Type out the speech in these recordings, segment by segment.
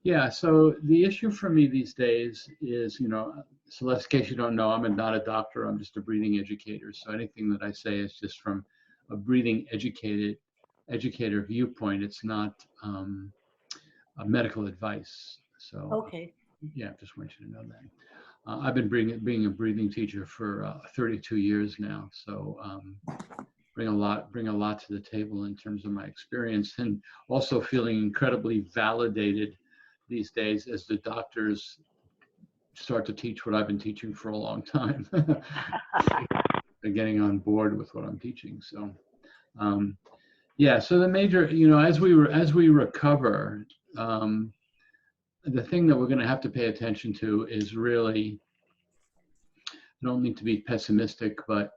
Yeah, so the issue for me these days is, Celeste, in case you don't know, not a doctor, I'm just a breathing educator. So anything that I say is just from a breathing educator viewpoint. It's not a medical advice. So Okay. yeah, just want you to know that. I've been being a breathing teacher for 32 years now. So bring a lot to the table in terms of my experience, and also feeling incredibly validated these days as the doctors start to teach what I've been teaching for a long time. They're getting on board with what I'm teaching. So um, yeah, so the major, as we recover, um, the thing that we're going to have to pay attention to is really, I don't mean to be pessimistic, but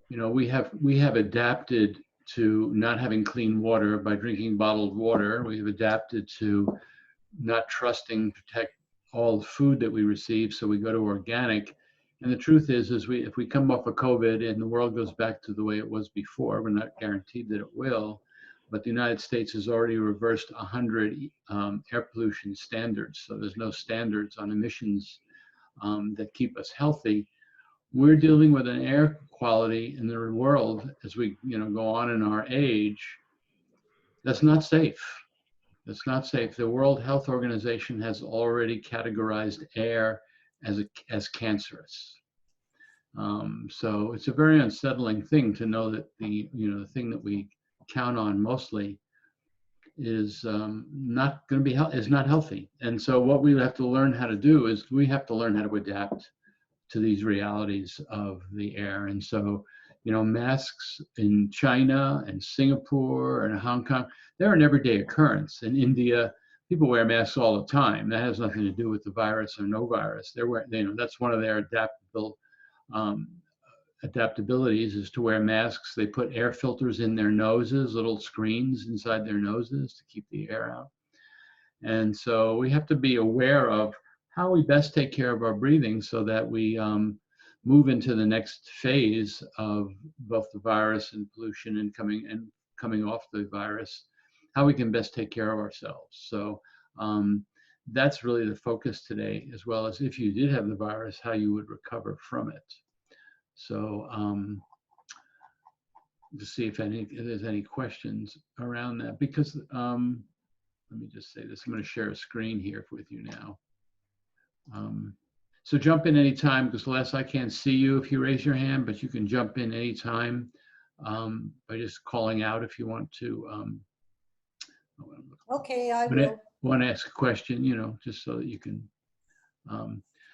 we have adapted to not having clean water by drinking bottled water. We've adapted to not trusting protect all the food that we receive, so we go to organic. And the truth is we if we come off of COVID and the world goes back to the way it was before, we're not guaranteed that it will, but the United States has already reversed 100 air pollution standards. So there's no standards on emissions that keep us healthy. We're dealing with an air quality in the world as we go on in our age that's not safe. It's not safe. The World Health Organization has already categorized air as cancerous. So it's a very unsettling thing to know that the thing that we count on mostly is not going to be is not healthy. And so what we have to learn how to do is we have to learn how to adapt to these realities of the air. And so, masks in China and Singapore and Hong Kong, they're an everyday occurrence. In India, people wear masks all the time. That has nothing to do with the virus or no virus. They're wearing, that's one of their um, adaptabilities is to wear masks. They put air filters in their noses, little screens inside their noses to keep the air out. And so we have to be aware of how we best take care of our breathing so that we move into the next phase of both the virus and pollution and coming off the virus, how we can best take care of ourselves. So that's really the focus today, as well as if you did have the virus, how you would recover from it. So to see if there's any questions around that, because let me just say this. I'm going to share a screen here with you now. So jump in anytime, because Les, I can't see you if you raise your hand, but you can jump in anytime by just calling out if you want to. Okay, I will. Want to ask a question, just so that you can.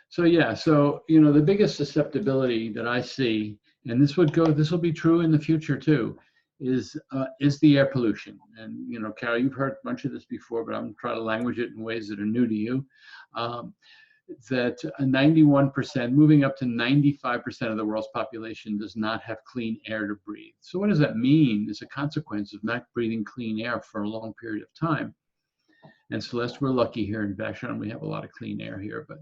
So yeah, so the biggest susceptibility that I see, and this will be true in the future too, is the air pollution. And Carol, you've heard a bunch of this before, but I'm trying to language it in ways that are new to you. That 91%, moving up to 95% of the world's population does not have clean air to breathe. So what does that mean as a consequence of not breathing clean air for a long period of time? And Celeste, we're lucky here in Vashon. We have a lot of clean air here, but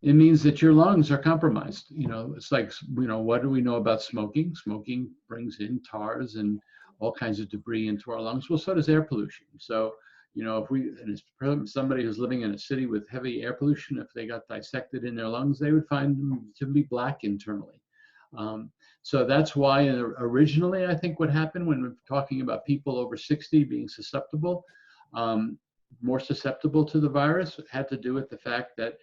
it means that your lungs are compromised. It's like, what do we know about smoking? Smoking brings in tars and all kinds of debris into our lungs. Well, so does air pollution. So, if somebody who's living in a city with heavy air pollution, if they got dissected in their lungs, they would find them to be black internally. So that's why originally, I think what happened when we're talking about people over 60 being susceptible, more susceptible to the virus, had to do with the fact that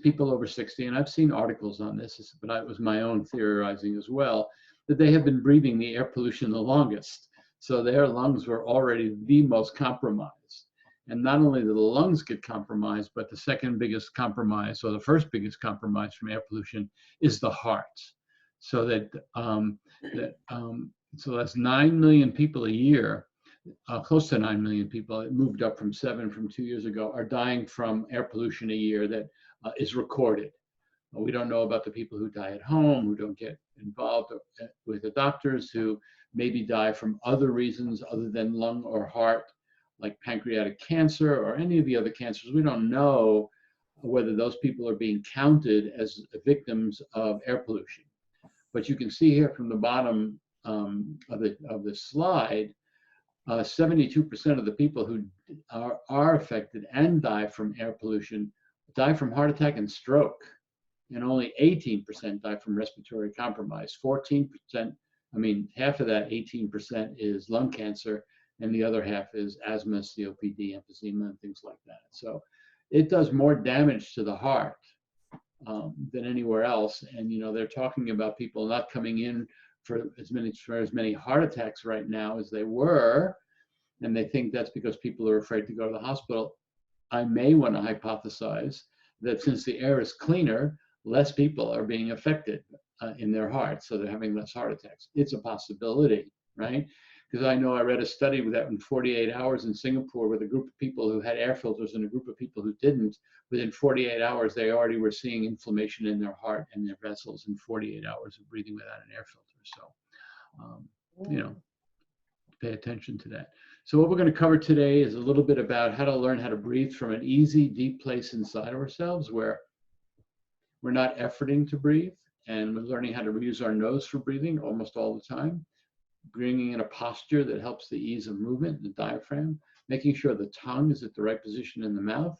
people over 60, and I've seen articles on this, but it was my own theorizing as well, that they have been breathing the air pollution the longest. So their lungs were already the most compromised. And not only do the lungs get compromised, but the second biggest compromise, or the first biggest compromise from air pollution, is the heart. So so that's 9 million people a year, close to 9 million people. It moved up from 7 from 2 years ago, are dying from air pollution a year that is recorded. We don't know about the people who die at home, who don't get involved with the doctors, who maybe die from other reasons other than lung or heart, like pancreatic cancer or any of the other cancers. We don't know whether those people are being counted as victims of air pollution. But you can see here from the bottom of the slide, 72% of the people who are affected and die from air pollution die from heart attack and stroke, and only 18% die from respiratory compromise. 14%, I mean, half of that 18% is lung cancer, and the other half is asthma, COPD, emphysema, and things like that. So it does more damage to the heart than anywhere else. And they're talking about people not coming in for as many heart attacks right now as they were, and they think that's because people are afraid to go to the hospital. I may want to hypothesize that since the air is cleaner, less people are being affected in their hearts, so they're having less heart attacks. It's a possibility, right? Because I know I read a study that in 48 hours in Singapore with a group of people who had air filters and a group of people who didn't, within 48 hours, they already were seeing inflammation in their heart and their vessels in 48 hours of breathing without an air filter. So, pay attention to that. So what we're going to cover today is a little bit about how to learn how to breathe from an easy, deep place inside ourselves where we're not efforting to breathe, and we're learning how to use our nose for breathing almost all the time, bringing in a posture that helps the ease of movement, the diaphragm, making sure the tongue is at the right position in the mouth,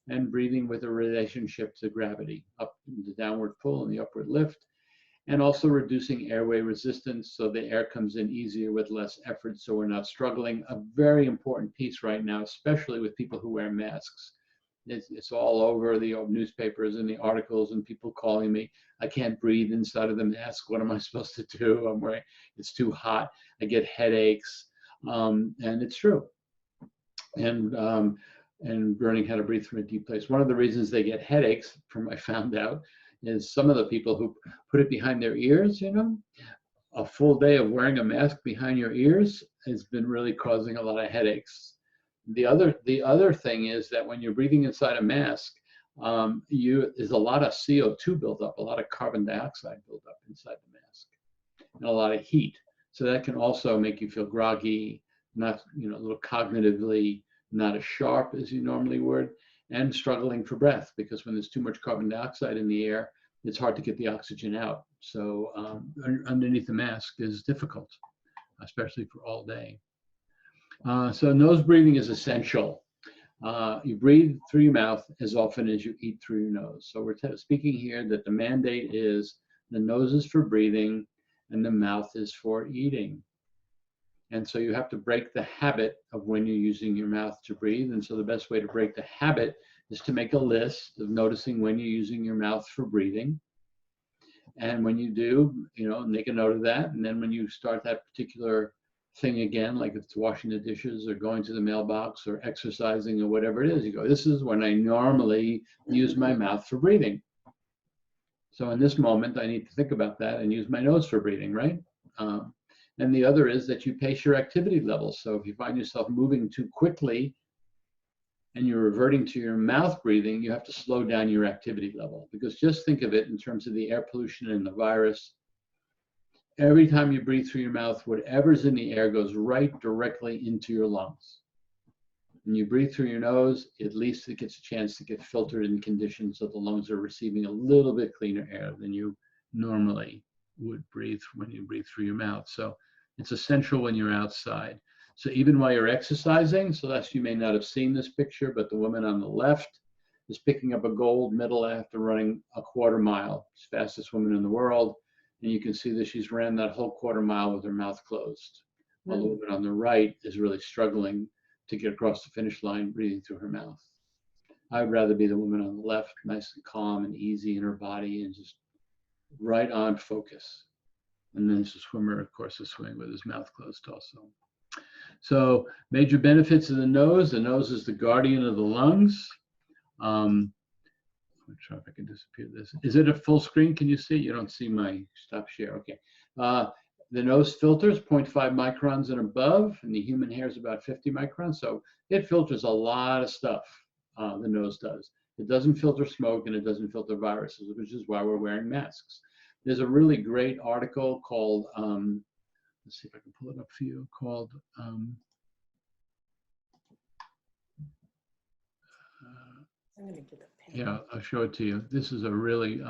and breathing with a relationship to gravity, up the downward pull and the upward lift, and also reducing airway resistance so the air comes in easier with less effort so we're not struggling. A very important piece right now, especially with people who wear masks. It's all over the newspapers and the articles and people calling me, I can't breathe inside of the mask. What am I supposed to do? I'm wearing, it's too hot. I get headaches. And it's true. And learning how to breathe from a deep place. One of the reasons they get headaches, I found out, is some of the people who put it behind their ears, a full day of wearing a mask behind your ears has been really causing a lot of headaches. The other thing is that when you're breathing inside a mask, there's a lot of CO2 buildup, a lot of carbon dioxide buildup inside the mask, and a lot of heat. So that can also make you feel groggy, not, a little cognitively not as sharp as you normally would, and struggling for breath, because when there's too much carbon dioxide in the air, it's hard to get the oxygen out. So underneath the mask is difficult, especially for all day. So nose breathing is essential. You breathe through your mouth as often as you eat through your nose. So we're speaking here that the mandate is the nose is for breathing and the mouth is for eating. And so you have to break the habit of when you're using your mouth to breathe. And so the best way to break the habit is to make a list of noticing when you're using your mouth for breathing. And when you do, make a note of that. And then when you start that particular thing again, like if it's washing the dishes or going to the mailbox or exercising or whatever it is, you go, this is when I normally use my mouth for breathing. So in this moment, I need to think about that and use my nose for breathing, right? And the other is that you pace your activity levels. So if you find yourself moving too quickly and you're reverting to your mouth breathing, you have to slow down your activity level. Because just think of it in terms of the air pollution and the virus. Every time you breathe through your mouth, whatever's in the air goes right directly into your lungs. When you breathe through your nose, at least it gets a chance to get filtered in conditions so the lungs are receiving a little bit cleaner air than you normally would breathe when you breathe through your mouth. So it's essential when you're outside. So even while you're exercising, Celeste, you may not have seen this picture, but the woman on the left is picking up a gold medal after running a quarter mile. She's the fastest woman in the world. And you can see that she's ran that whole quarter mile with her mouth closed. While the woman on the right is really struggling to get across the finish line, breathing through her mouth. I'd rather be the woman on the left, nice and calm and easy in her body and just right on focus. And then there's a swimmer, of course, is swimming with his mouth closed also. So major benefits of the nose. The nose is the guardian of the lungs. I'm try if I can disappear this. Is it a full screen? Can you see? You don't see my stop share. Okay. The nose filters 0.5 microns and above, and the human hair is about 50 microns. So it filters a lot of stuff, the nose does. It doesn't filter smoke and it doesn't filter viruses, which is why we're wearing masks. There's a really great article called, let's see if I can pull it up for you, called, I'm going to get a pen. yeah, I'll show it to you. This is a really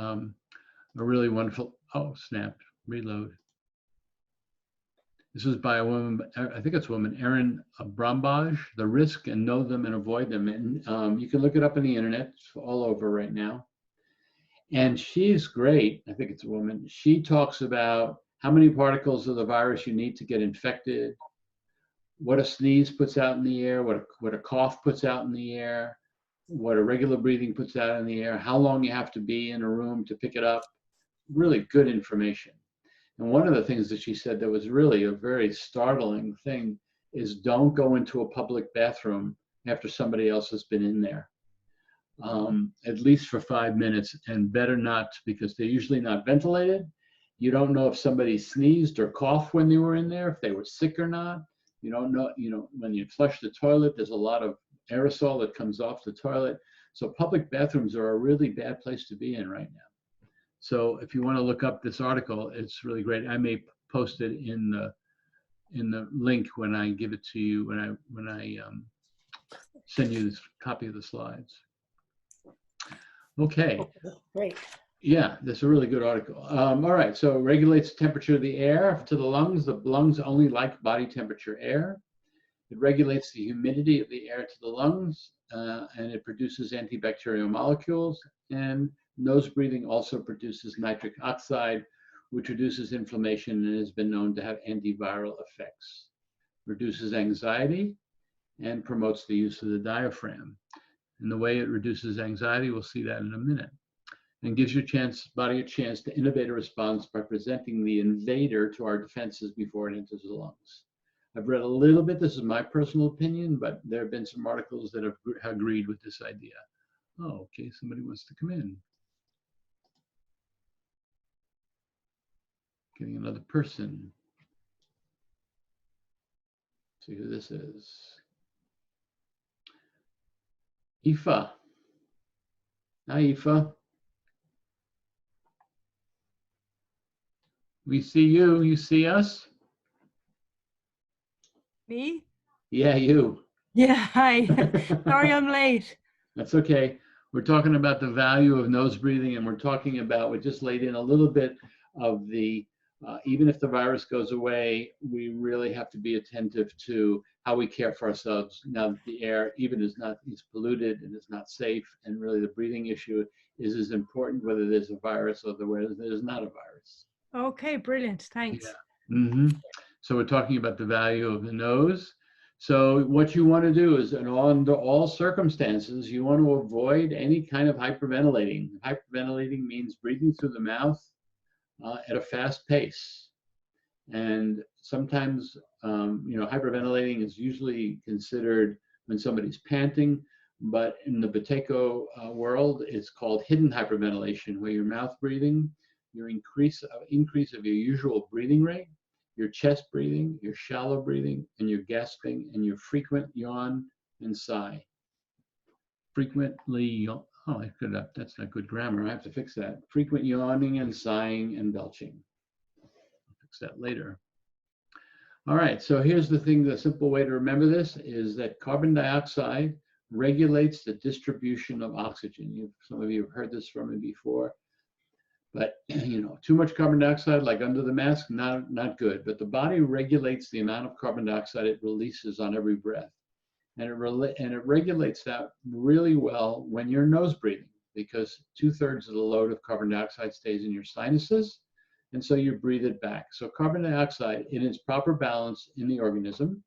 wonderful, oh, snap, reload. This was by a woman, I think it's a woman, Erin Brombaugh, The Risk and Know Them and Avoid Them. And you can look it up on the internet, it's all over right now. And she's great, I think it's a woman. She talks about how many particles of the virus you need to get infected, what a sneeze puts out in the air, what a cough puts out in the air, what a regular breathing puts out in the air, how long you have to be in a room to pick it up. Really good information. And one of the things that she said that was really a very startling thing is don't go into a public bathroom after somebody else has been in there, at least for 5 minutes, and better not, because they're usually not ventilated. You don't know if somebody sneezed or coughed when they were in there, if they were sick or not. You don't know, when you flush the toilet, there's a lot of aerosol that comes off the toilet. So public bathrooms are a really bad place to be in right now. So if you want to look up this article, it's really great. I may post it in the link when I give it to you, when I send you this copy of the slides. Okay. Great. Yeah, that's a really good article. All right, so it regulates the temperature of the air to the lungs. The lungs only like body temperature air. It regulates the humidity of the air to the lungs, and it produces antibacterial molecules. And nose breathing also produces nitric oxide, which reduces inflammation and has been known to have antiviral effects. Reduces anxiety and promotes the use of the diaphragm. And the way it reduces anxiety, we'll see that in a minute. And gives your body a chance to innovate a response by presenting the invader to our defenses before it enters the lungs. I've read a little bit, this is my personal opinion, but there have been some articles that have agreed with this idea. Oh, okay, somebody wants to come in. Getting another person. See who this is. Aoife. Hi, Aoife. We see you. You see us? Me? Yeah, you. Yeah, hi. Sorry I'm late. That's okay. We're talking about the value of nose breathing, and we're talking about, we just laid in a little bit of the, even if the virus goes away, we really have to be attentive to how we care for ourselves now that the air even is polluted and is not safe, and really the breathing issue is as important whether there's a virus or whether there's not a virus. Okay, brilliant. Thanks. Yeah. Mm-hmm. So we're talking about the value of the nose. So what you want to do is, under all circumstances, you want to avoid any kind of hyperventilating. Hyperventilating means breathing through the mouth at a fast pace. And sometimes, hyperventilating is usually considered when somebody's panting, but in the Buteyko world, it's called hidden hyperventilation, where your mouth breathing, your increase of your usual breathing rate, your chest breathing, your shallow breathing, and your gasping, and your frequent yawn and sigh. Frequently yawn, oh, that's not good grammar, I have to fix that. Frequent yawning and sighing and belching. I'll fix that later. All right, so here's the thing, the simple way to remember this is that carbon dioxide regulates the distribution of oxygen. Some of you have heard this from me before. But too much carbon dioxide, like under the mask, not good. But the body regulates the amount of carbon dioxide it releases on every breath, and it regulates that really well when you're nose breathing, because 2/3 of the load of carbon dioxide stays in your sinuses, and so you breathe it back. So carbon dioxide, in its proper balance in the organism,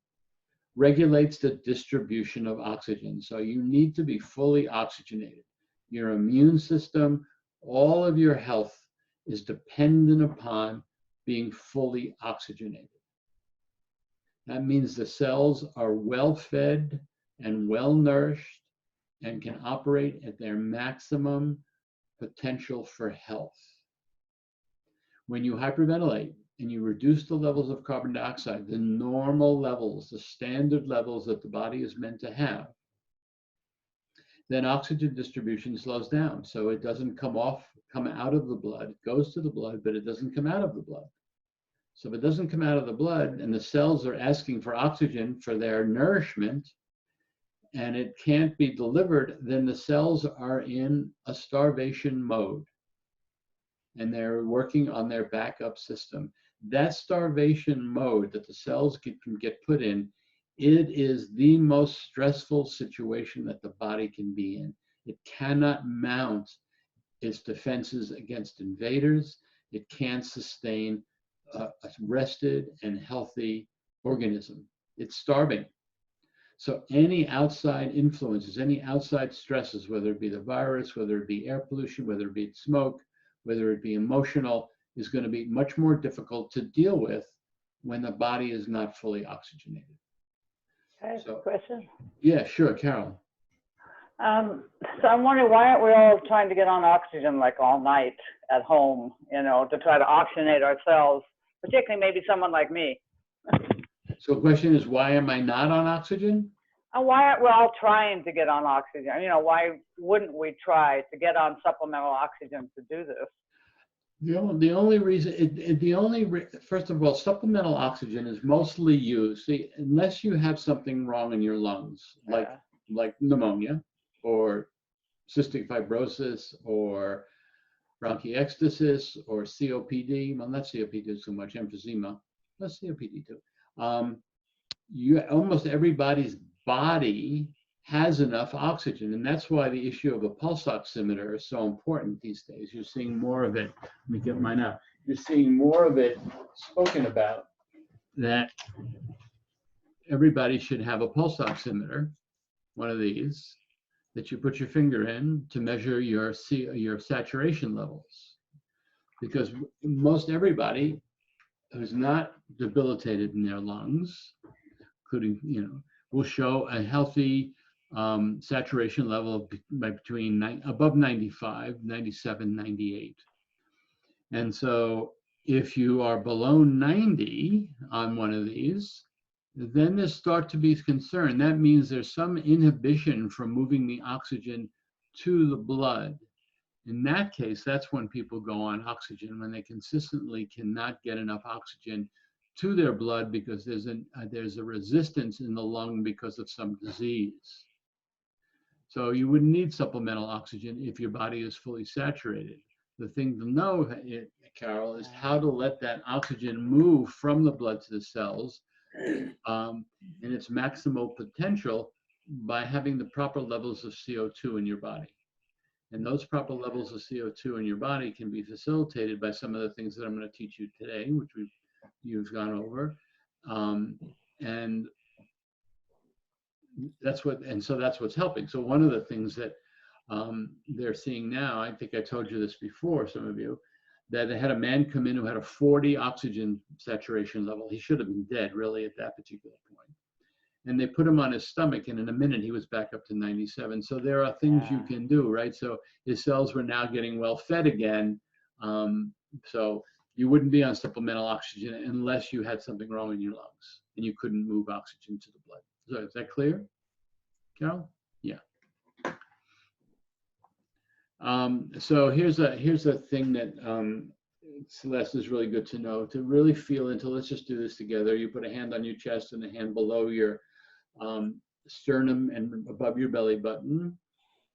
regulates the distribution of oxygen. So you need to be fully oxygenated. Your immune system, all of your health is dependent upon being fully oxygenated. That means the cells are well fed and well nourished and can operate at their maximum potential for health. When you hyperventilate and you reduce the levels of carbon dioxide, the normal levels, the standard levels that the body is meant to have, then oxygen distribution slows down. So it doesn't come out of the blood. It goes to the blood, but it doesn't come out of the blood. So if it doesn't come out of the blood and the cells are asking for oxygen for their nourishment and it can't be delivered, then the cells are in a starvation mode and they're working on their backup system. that starvation mode that the cells can get put in, it is the most stressful situation that the body can be in. It cannot mount its defenses against invaders. It can't sustain a rested and healthy organism. It's starving. So any outside influences, any outside stresses, whether it be the virus, whether it be air pollution, whether it be smoke, whether it be emotional, is going to be much more difficult to deal with when the body is not fully oxygenated. Can I ask a So- question? Yeah, sure, Carol. So I'm wondering, why aren't we all trying to get on oxygen like all night at home, you know, to try to oxygenate ourselves, particularly maybe someone like me? So the question is, why am I not on oxygen? And why aren't we all trying to get on oxygen? You know, why wouldn't we try to get on supplemental oxygen to do this? The only reason, first of all, supplemental oxygen is mostly used, see, unless you have something wrong in your lungs, like pneumonia or cystic fibrosis or bronchiectasis or COPD, well, not COPD so much, emphysema, that's COPD too. Almost everybody's body has enough oxygen, and that's why the issue of a pulse oximeter is so important these days. You're seeing more of it. Let me get mine out. You're seeing more of it spoken about, that everybody should have a pulse oximeter, one of these, that you put your finger in to measure your saturation levels. Because most everybody who's not debilitated in their lungs, including, will show a healthy saturation level between above 95, 97, 98. And so if you are below 90 on one of these, then there start to be concern. That means there's some inhibition from moving the oxygen to the blood. In that case, that's when people go on oxygen, when they consistently cannot get enough oxygen to their blood because there's a resistance in the lung because of some disease. So you wouldn't need supplemental oxygen if your body is fully saturated. The thing to know, Carol, is how to let that oxygen move from the blood to the cells in its maximal potential by having the proper levels of CO2 in your body. And those proper levels of CO2 in your body can be facilitated by some of the things that I'm going to teach you today, which you've gone over. And so that's what's helping. So one of the things that they're seeing now, I think I told you this before, some of you, that they had a man come in who had a 40 oxygen saturation level. He should have been dead, really, at that particular point. And they put him on his stomach, and in a minute, he was back up to 97. So there are things you can do, right? So his cells were now getting well fed again. So you wouldn't be on supplemental oxygen unless you had something wrong in your lungs and you couldn't move oxygen to the blood. So is that clear, Carol? Yeah. So here's a thing that Celeste is really good to know, to really feel into. Let's just do this together. You put a hand on your chest and a hand below your sternum and above your belly button,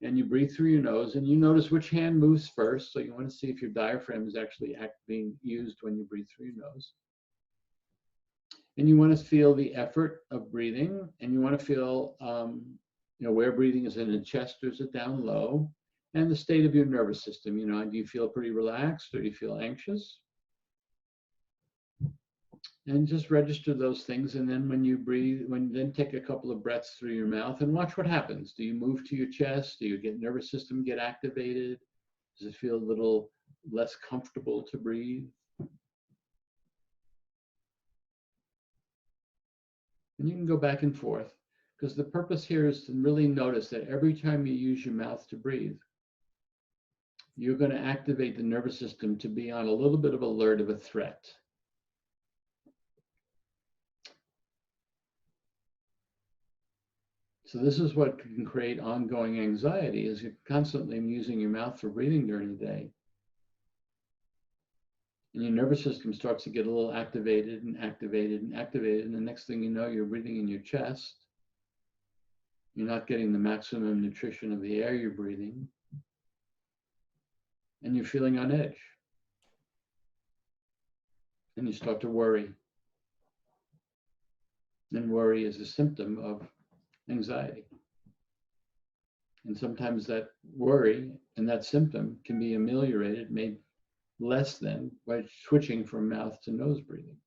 and you breathe through your nose, and you notice which hand moves first. So you want to see if your diaphragm is actually being used when you breathe through your nose. And you want to feel the effort of breathing, and you want to feel where breathing is in the chest, or is it down low, and the state of your nervous system. Do you feel pretty relaxed, or do you feel anxious? And just register those things. And then when you breathe, then take a couple of breaths through your mouth and watch what happens. Do you move to your chest? Do your nervous system get activated? Does it feel a little less comfortable to breathe? And you can go back and forth, because the purpose here is to really notice that every time you use your mouth to breathe, you're going to activate the nervous system to be on a little bit of alert of a threat. So this is what can create ongoing anxiety, is you're constantly using your mouth for breathing during the day. And your nervous system starts to get a little activated and activated and activated. And the next thing you know, you're breathing in your chest. You're not getting the maximum nutrition of the air you're breathing. And you're feeling on edge. and you start to worry. And worry is a symptom of anxiety. And sometimes that worry and that symptom can be ameliorated, made less than by switching from mouth to nose breathing.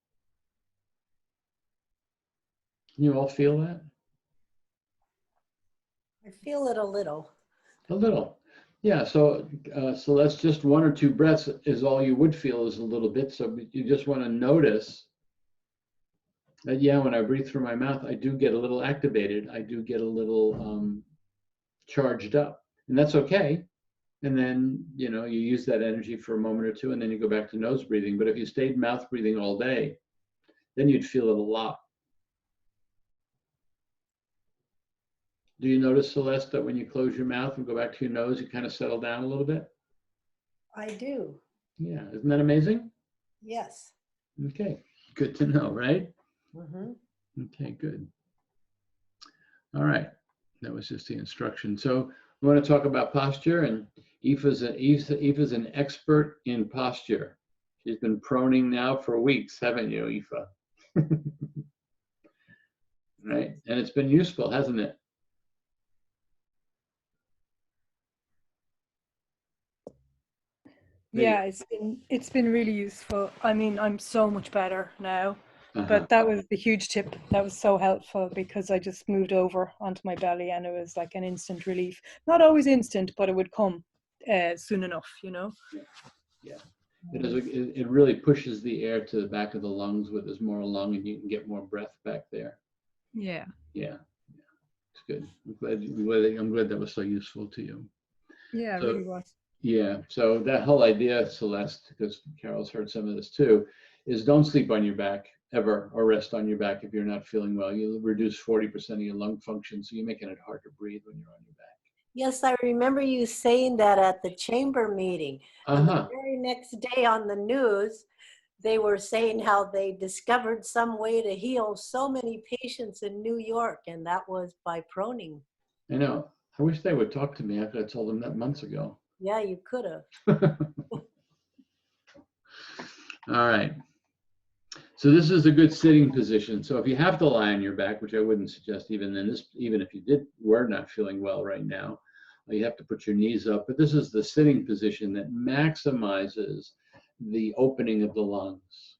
Can you all feel that? I feel it a little. A little. Yeah, so that's just 1 or 2 breaths is all you would feel is a little bit. So you just want to notice that, yeah, when I breathe through my mouth, I do get a little activated. I do get a little charged up, and that's okay. And then, you know, you use that energy for a moment or two, and then you go back to nose breathing. But if you stayed mouth breathing all day, then you'd feel it a lot. Do you notice, Celeste, that when you close your mouth and go back to your nose, you kind of settle down a little bit? I do. Yeah, isn't that amazing? Yes. Okay, good to know, right? Mm-hmm. Okay, good. All right, that was just the instruction. So we want to talk about posture, and Aoife's an expert in posture. She's been proning now for weeks, haven't you, Aoife? Right, and it's been useful, hasn't it? Yeah, it's been really useful. I mean, I'm so much better now. Uh-huh. But that was the huge tip. That was so helpful because I just moved over onto my belly and it was like an instant relief. Not always instant, but it would come soon enough, you know? Yeah. It really pushes the air to the back of the lungs where there's more lung and you can get more breath back there. Yeah. Yeah. It's good. I'm glad that was so useful to you. Yeah, So, it really was. Yeah, so that whole idea, Celeste, because Carol's heard some of this too, is don't sleep on your back ever or rest on your back if you're not feeling well. You reduce 40% of your lung function, so you're making it hard to breathe when you're on your back. Yes, I remember you saying that at the chamber meeting. And the very next day on the news, they were saying how they discovered some way to heal so many patients in New York, and that was by proning. I know. I wish they would talk to me after I told them that months ago. Yeah, you could have. All right. So this is a good sitting position. So if you have to lie on your back, which I wouldn't suggest even if you were not feeling well right now, you have to put your knees up. But this is the sitting position that maximizes the opening of the lungs.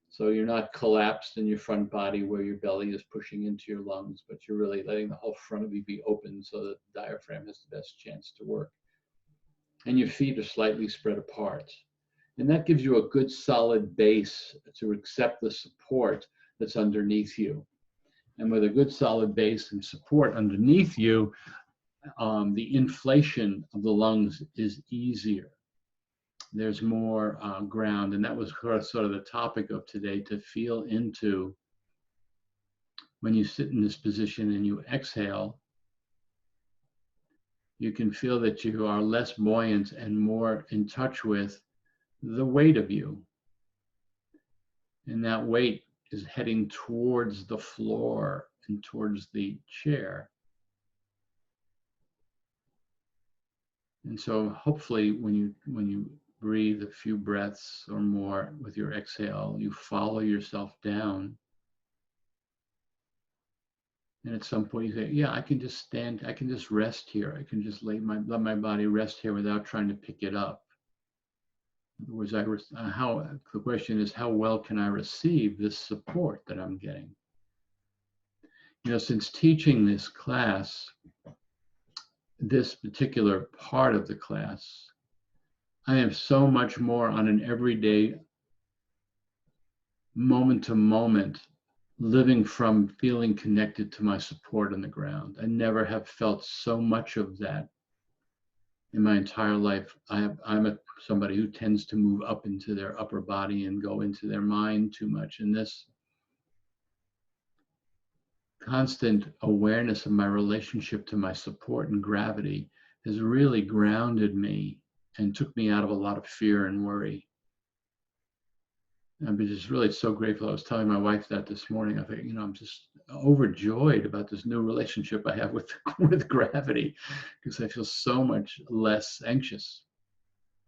So you're not collapsed in your front body where your belly is pushing into your lungs, but you're really letting the whole front of you be open so that the diaphragm has the best chance to work. And your feet are slightly spread apart. And that gives you a good solid base to accept the support that's underneath you. And with a good solid base and support underneath you, the inflation of the lungs is easier. There's more ground. And that was sort of the topic of today, to feel into when you sit in this position and you exhale, you can feel that you are less buoyant and more in touch with the weight of you. And that weight is heading towards the floor and towards the chair. And so hopefully when you breathe a few breaths or more with your exhale, you follow yourself down. And at some point you say, yeah, I can just stand, I can just rest here. I can just let my body rest here without trying to pick it up. In other words, the question is, how well can I receive this support that I'm getting? You know, since teaching this class, this particular part of the class, I am so much more on an everyday, moment to moment, living from feeling connected to my support on the ground. I never have felt so much of that in my entire life. I'm somebody who tends to move up into their upper body and go into their mind too much. And this constant awareness of my relationship to my support and gravity has really grounded me and took me out of a lot of fear and worry. I'm just really so grateful. I was telling my wife that this morning. I think, you know, I'm just overjoyed about this new relationship I have with gravity, because I feel so much less anxious.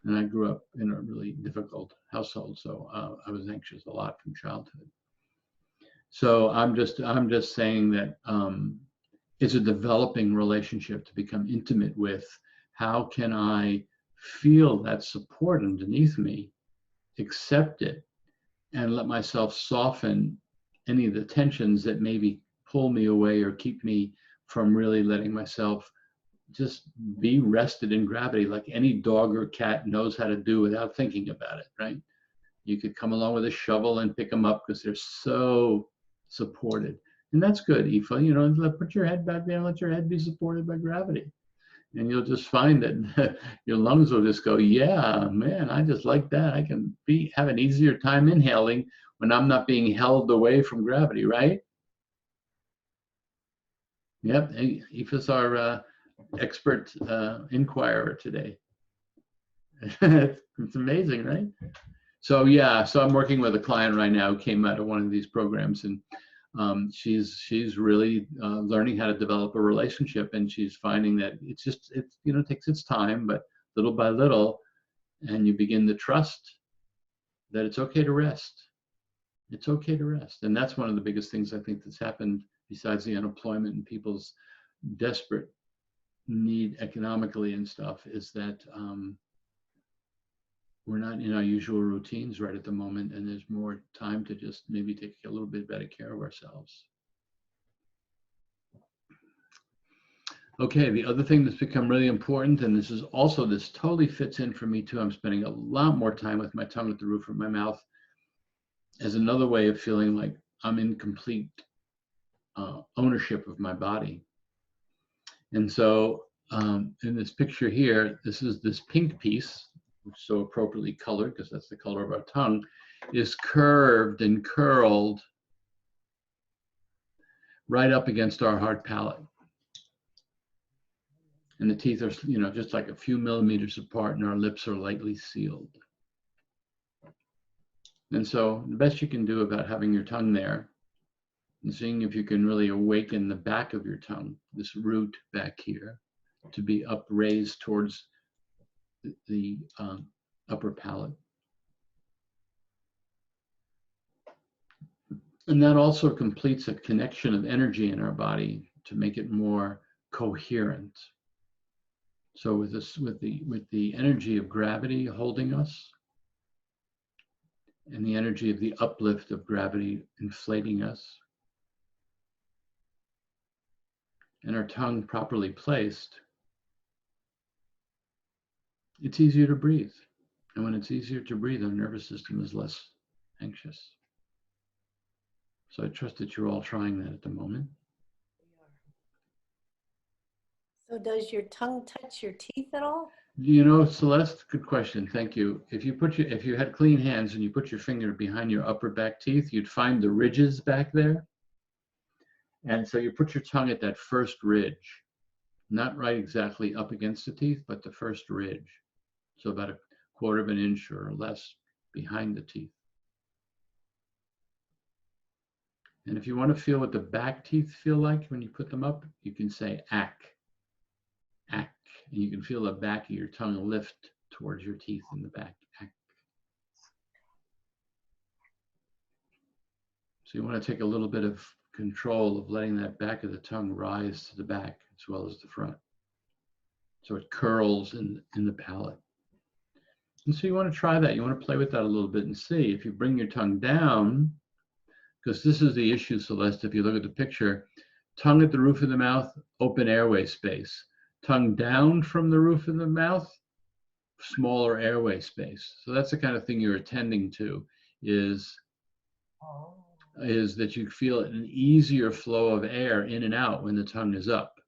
And I grew up in a really difficult household, so I was anxious a lot from childhood. So I'm just saying that it's a developing relationship to become intimate with. How can I feel that support underneath me, accept it, and let myself soften any of the tensions that maybe pull me away or keep me from really letting myself just be rested in gravity, like any dog or cat knows how to do without thinking about it, right? You could come along with a shovel and pick them up because they're so supported. And that's good, Aoife. You know, put your head back there and let your head be supported by gravity. And you'll just find that your lungs will just go, yeah, man, I just like that. I can have an easier time inhaling when I'm not being held away from gravity, right? Yep, Aoife's our expert inquirer today. It's amazing, right? So yeah, so I'm working with a client right now who came out of one of these programs, and she's really learning how to develop a relationship, and she's finding that it's takes its time, but little by little, and you begin to trust that it's okay to rest. It's okay to rest, and that's one of the biggest things I think that's happened besides the unemployment and people's desperate need economically and stuff, is that we're not in our usual routines right at the moment, and there's more time to just maybe take a little bit better care of ourselves. Okay, the other thing that's become really important, and this totally fits in for me too, I'm spending a lot more time with my tongue at the roof of my mouth as another way of feeling like I'm in complete ownership of my body. And so in this picture here, this pink piece, which is so appropriately colored because that's the color of our tongue, is curved and curled right up against our hard palate. And the teeth are, just like a few millimeters apart, and our lips are lightly sealed. And so the best you can do about having your tongue there and seeing if you can really awaken the back of your tongue, this root back here, to be upraised towards the upper palate. And that also completes a connection of energy in our body to make it more coherent. So with the energy of gravity holding us, and the energy of the uplift of gravity inflating us, and our tongue properly placed, it's easier to breathe. And when it's easier to breathe, our nervous system is less anxious. So I trust that you're all trying that at the moment. So does your tongue touch your teeth at all? Celeste, good question. Thank you. If you had clean hands and you put your finger behind your upper back teeth, you'd find the ridges back there. And so you put your tongue at that first ridge, not right exactly up against the teeth, but the first ridge. So about 1/4 of an inch or less behind the teeth. And if you want to feel what the back teeth feel like when you put them up, you can say ack, ack. And you can feel the back of your tongue lift towards your teeth in the back. Ack. So you want to take a little bit of control of letting that back of the tongue rise to the back as well as the front. So it curls in the palate. And so you want to try that. You want to play with that a little bit and see if you bring your tongue down, because this is the issue, Celeste, if you look at the picture, tongue at the roof of the mouth, open airway space. Tongue down from the roof of the mouth, smaller airway space. So that's the kind of thing you're attending to, is that you feel an easier flow of air in and out when the tongue is up.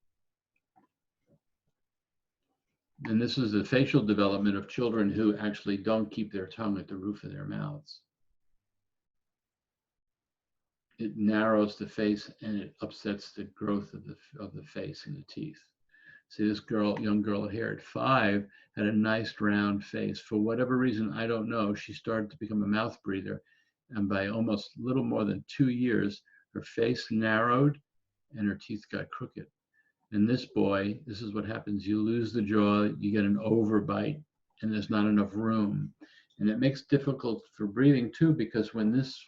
And this is the facial development of children who actually don't keep their tongue at the roof of their mouths. It narrows the face and it upsets the growth of the face and the teeth. See, this young girl here at 5 had a nice round face. For whatever reason, I don't know, she started to become a mouth breather. And by almost a little more than 2 years, her face narrowed and her teeth got crooked. And this boy, this is what happens. You lose the jaw, you get an overbite, and there's not enough room. And it makes it difficult for breathing too, because when this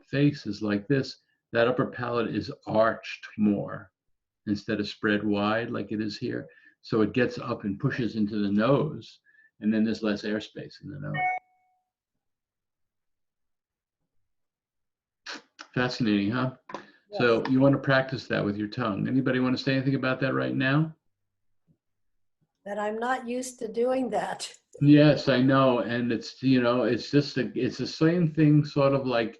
face is like this, that upper palate is arched more instead of spread wide like it is here. So it gets up and pushes into the nose, and then there's less airspace in the nose. Fascinating, huh? Yes. So you want to practice that with your tongue. Anybody want to say anything about that right now? That I'm not used to doing that. Yes, I know. And it's, it's just, it's the same thing, sort of like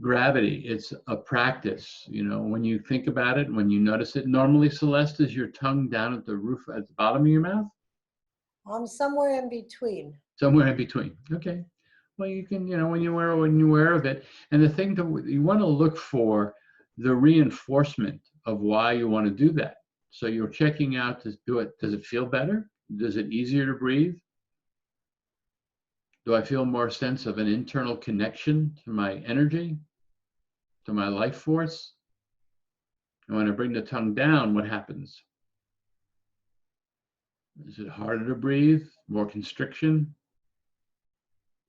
gravity. It's a practice, when you think about it, when you notice it. Normally, Celeste, is your tongue down at the roof, at the bottom of your mouth? I'm somewhere in between. Somewhere in between. Okay. Well, you can, when you're aware of it. And the thing that you want to look for, the reinforcement of why you want to do that. So you're checking out to do it. Does it feel better? Is it easier to breathe? Do I feel more sense of an internal connection to my energy, to my life force? And when I bring the tongue down, what happens? Is it harder to breathe? More constriction?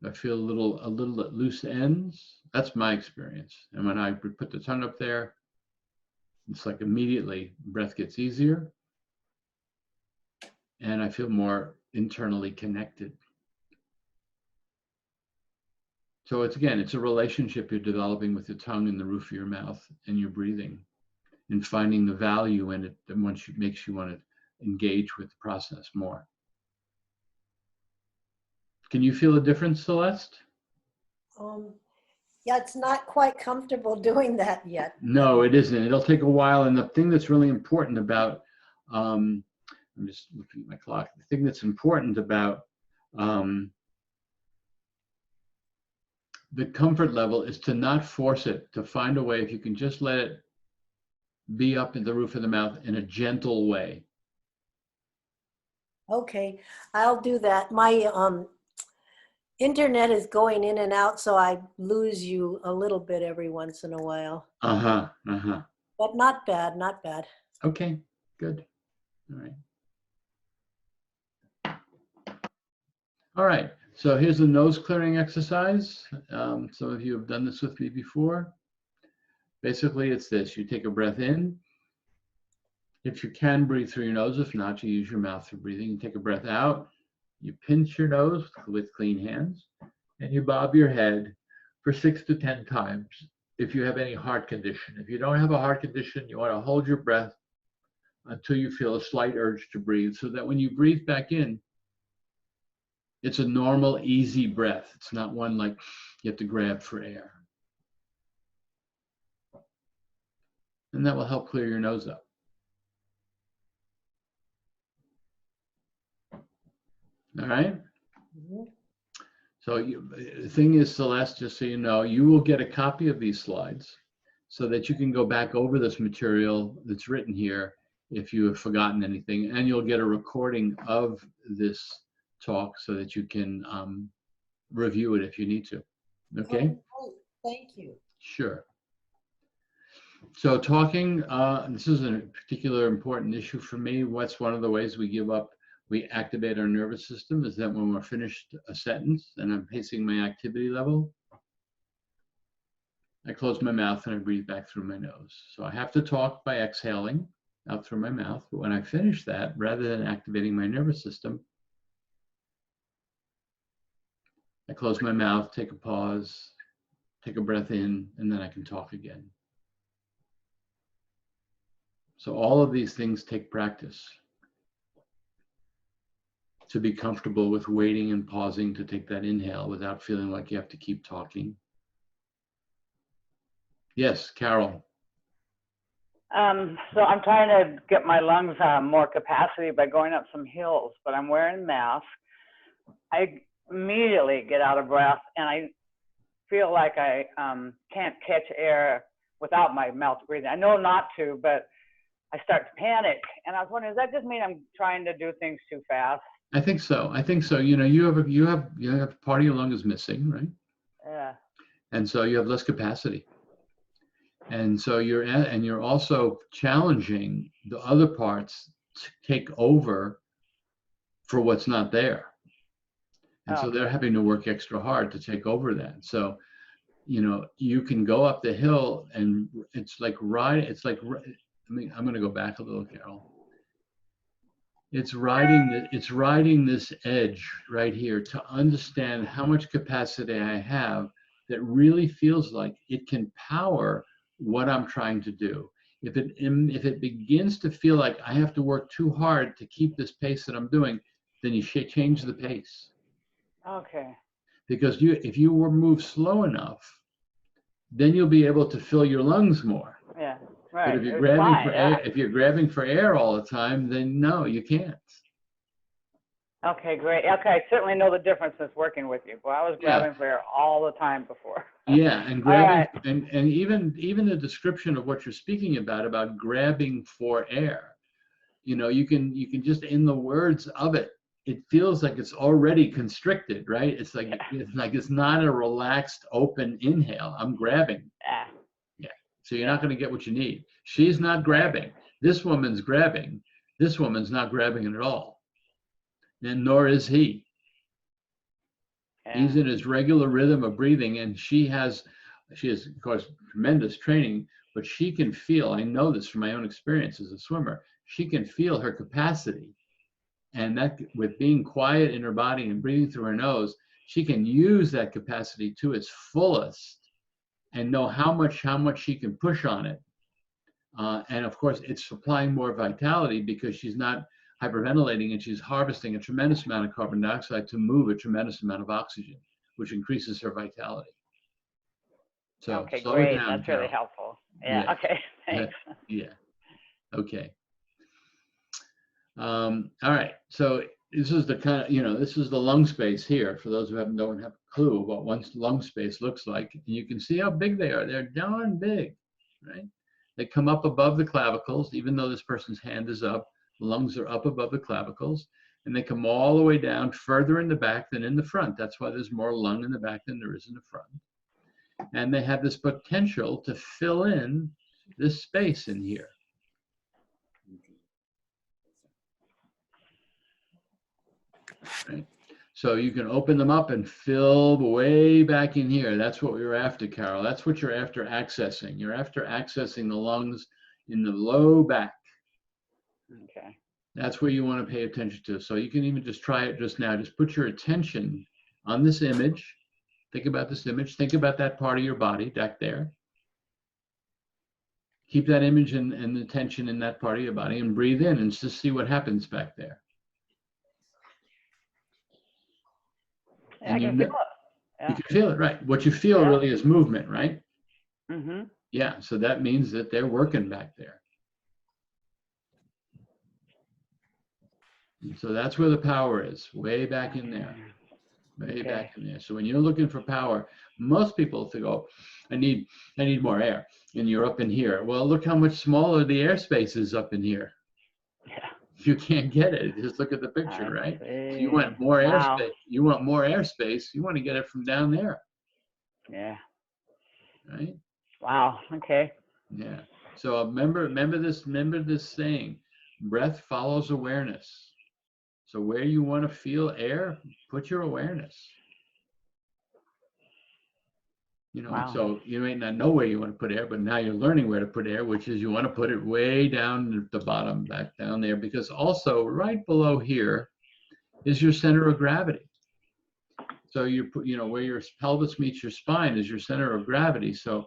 I feel a little at loose ends. That's my experience. And when I put the tongue up there, it's like immediately breath gets easier, and I feel more internally connected. So it's a relationship you're developing with the tongue and the roof of your mouth and your breathing, and finding the value in it that makes you want to engage with the process more. Can you feel a difference, Celeste? Yeah, it's not quite comfortable doing that yet. No, it isn't. It'll take a while. And the thing that's really important about, I'm just looking at my clock. The thing that's important about the comfort level is to not force it, to find a way, if you can just let it be up in the roof of the mouth in a gentle way. Okay, I'll do that. My internet is going in and out, so I lose you a little bit every once in a while. But not bad, not bad. Okay, good. All right, so here's the nose clearing exercise. Some of you have done this with me before. Basically, it's this. You take a breath in. If you can, breathe through your nose. If not, you use your mouth for breathing. You take a breath out. You pinch your nose with clean hands, and you bob your head for 6 to 10 times if you have any heart condition. If you don't have a heart condition, you want to hold your breath until you feel a slight urge to breathe, so that when you breathe back in, it's a normal, easy breath. It's not one like you have to grab for air. And that will help clear your nose up. All right? Mhm. So the thing is, Celeste, just so you know, you will get a copy of these slides so that you can go back over this material that's written here if you have forgotten anything, and you'll get a recording of this talk so that you can review it if you need to. Okay? Oh, thank you. Sure. So talking, this is a particular important issue for me. What's one of the ways we activate our nervous system is that when we're finished a sentence and I'm pacing my activity level, I close my mouth and I breathe back through my nose. So I have to talk by exhaling out through my mouth. But when I finish that, rather than activating my nervous system, I close my mouth, take a pause, take a breath in, and then I can talk again. So all of these things take practice to be comfortable with waiting and pausing to take that inhale without feeling like you have to keep talking. Yes, Carol. So I'm trying to get my lungs more capacity by going up some hills, but I'm wearing a mask. I immediately get out of breath, and I feel like I can't catch air without my mouth breathing. I know not to, but I start to panic. And I was wondering, does that just mean I'm trying to do things too fast? I think so. You have part of your lung is missing, right? Yeah. And so you have less capacity. And so you're also challenging the other parts to take over for what's not there. And so they're Okay. having to work extra hard to take over that. So, you know, you can go up the hill and it's like I mean, I'm going to go back a little, Carol. It's riding this edge right here to understand how much capacity I have that really feels like it can power what I'm trying to do. If it begins to feel like I have to work too hard to keep this pace that I'm doing, then you should change the pace. Okay. Because if you move slow enough, then you'll be able to fill your lungs more. Yeah. But Right. if you're It's grabbing fine, for yeah. air, if you're grabbing for air all the time, then no, you can't. Okay, great. Okay, I certainly know the difference since working with you. Well, I was Yeah. grabbing for air all the time before. Yeah, and All grabbing right. and even the description of what you're speaking about grabbing for air. You know, you can just in the words of it, it feels like it's already constricted, right? It's like it's not a relaxed, open inhale. I'm grabbing. Yeah. Yeah. So you're not going to get what you need. She's not grabbing. This woman's grabbing. This woman's not grabbing it at all. And nor is he. He's Yeah. in his regular rhythm of breathing, and she has, of course, tremendous training, but she can feel, I know this from my own experience as a swimmer, she can feel her capacity. And that with being quiet in her body and breathing through her nose, she can use that capacity to its fullest and know how much she can push on it. And of course, it's supplying more vitality because she's not hyperventilating and she's harvesting a tremendous amount of carbon dioxide to move a tremendous amount of oxygen, which increases her vitality. So Okay, slow it great. down, That's really Carol. helpful. Yeah. Yeah. Okay. Thanks. Yeah. Okay. All right. So this is the kind of, this is the lung space here. For those who don't have a clue what one's lung space looks like, and you can see how big they are. They're darn big, right? They come up above the clavicles, even though this person's hand is up. The lungs are up above the clavicles, and they come all the way down further in the back than in the front. That's why there's more lung in the back than there is in the front. And they have this potential to fill in this space in here. Right? So you can open them up and fill way back in here. That's what we were after, Carol. That's what you're after accessing. You're after accessing the lungs in the low back. Okay. That's where you want to pay attention to. So you can even just try it just now. Just put your attention on this image. Think about this image. Think about that part of your body back there. Keep that image and the attention in that part of your body and breathe in and just see what happens back there. Yeah, I can feel it. You Yeah. can feel it, right? What you feel really is movement, right? Mm-hmm. Yeah, so that means that they're working back there. And so that's where the power is, way back in there, way back in there. So when you're looking for power, most people think, oh, I need more air, and you're up in here. Well, look how much smaller the airspace is up in here. Yeah. You can't get it. Just look at the picture, right? So you want See. more Wow. airspace. You want more airspace. You want to get it from down there, Yeah. right? Wow. Okay. Yeah. So remember this saying, breath follows awareness. So where you want to feel air, put your awareness. Wow. So you may not know where you want to put air, but now you're learning where to put air, which is you want to put it way down at the bottom, back down there, because also right below here is your center of gravity. So where your pelvis meets your spine is your center of gravity. So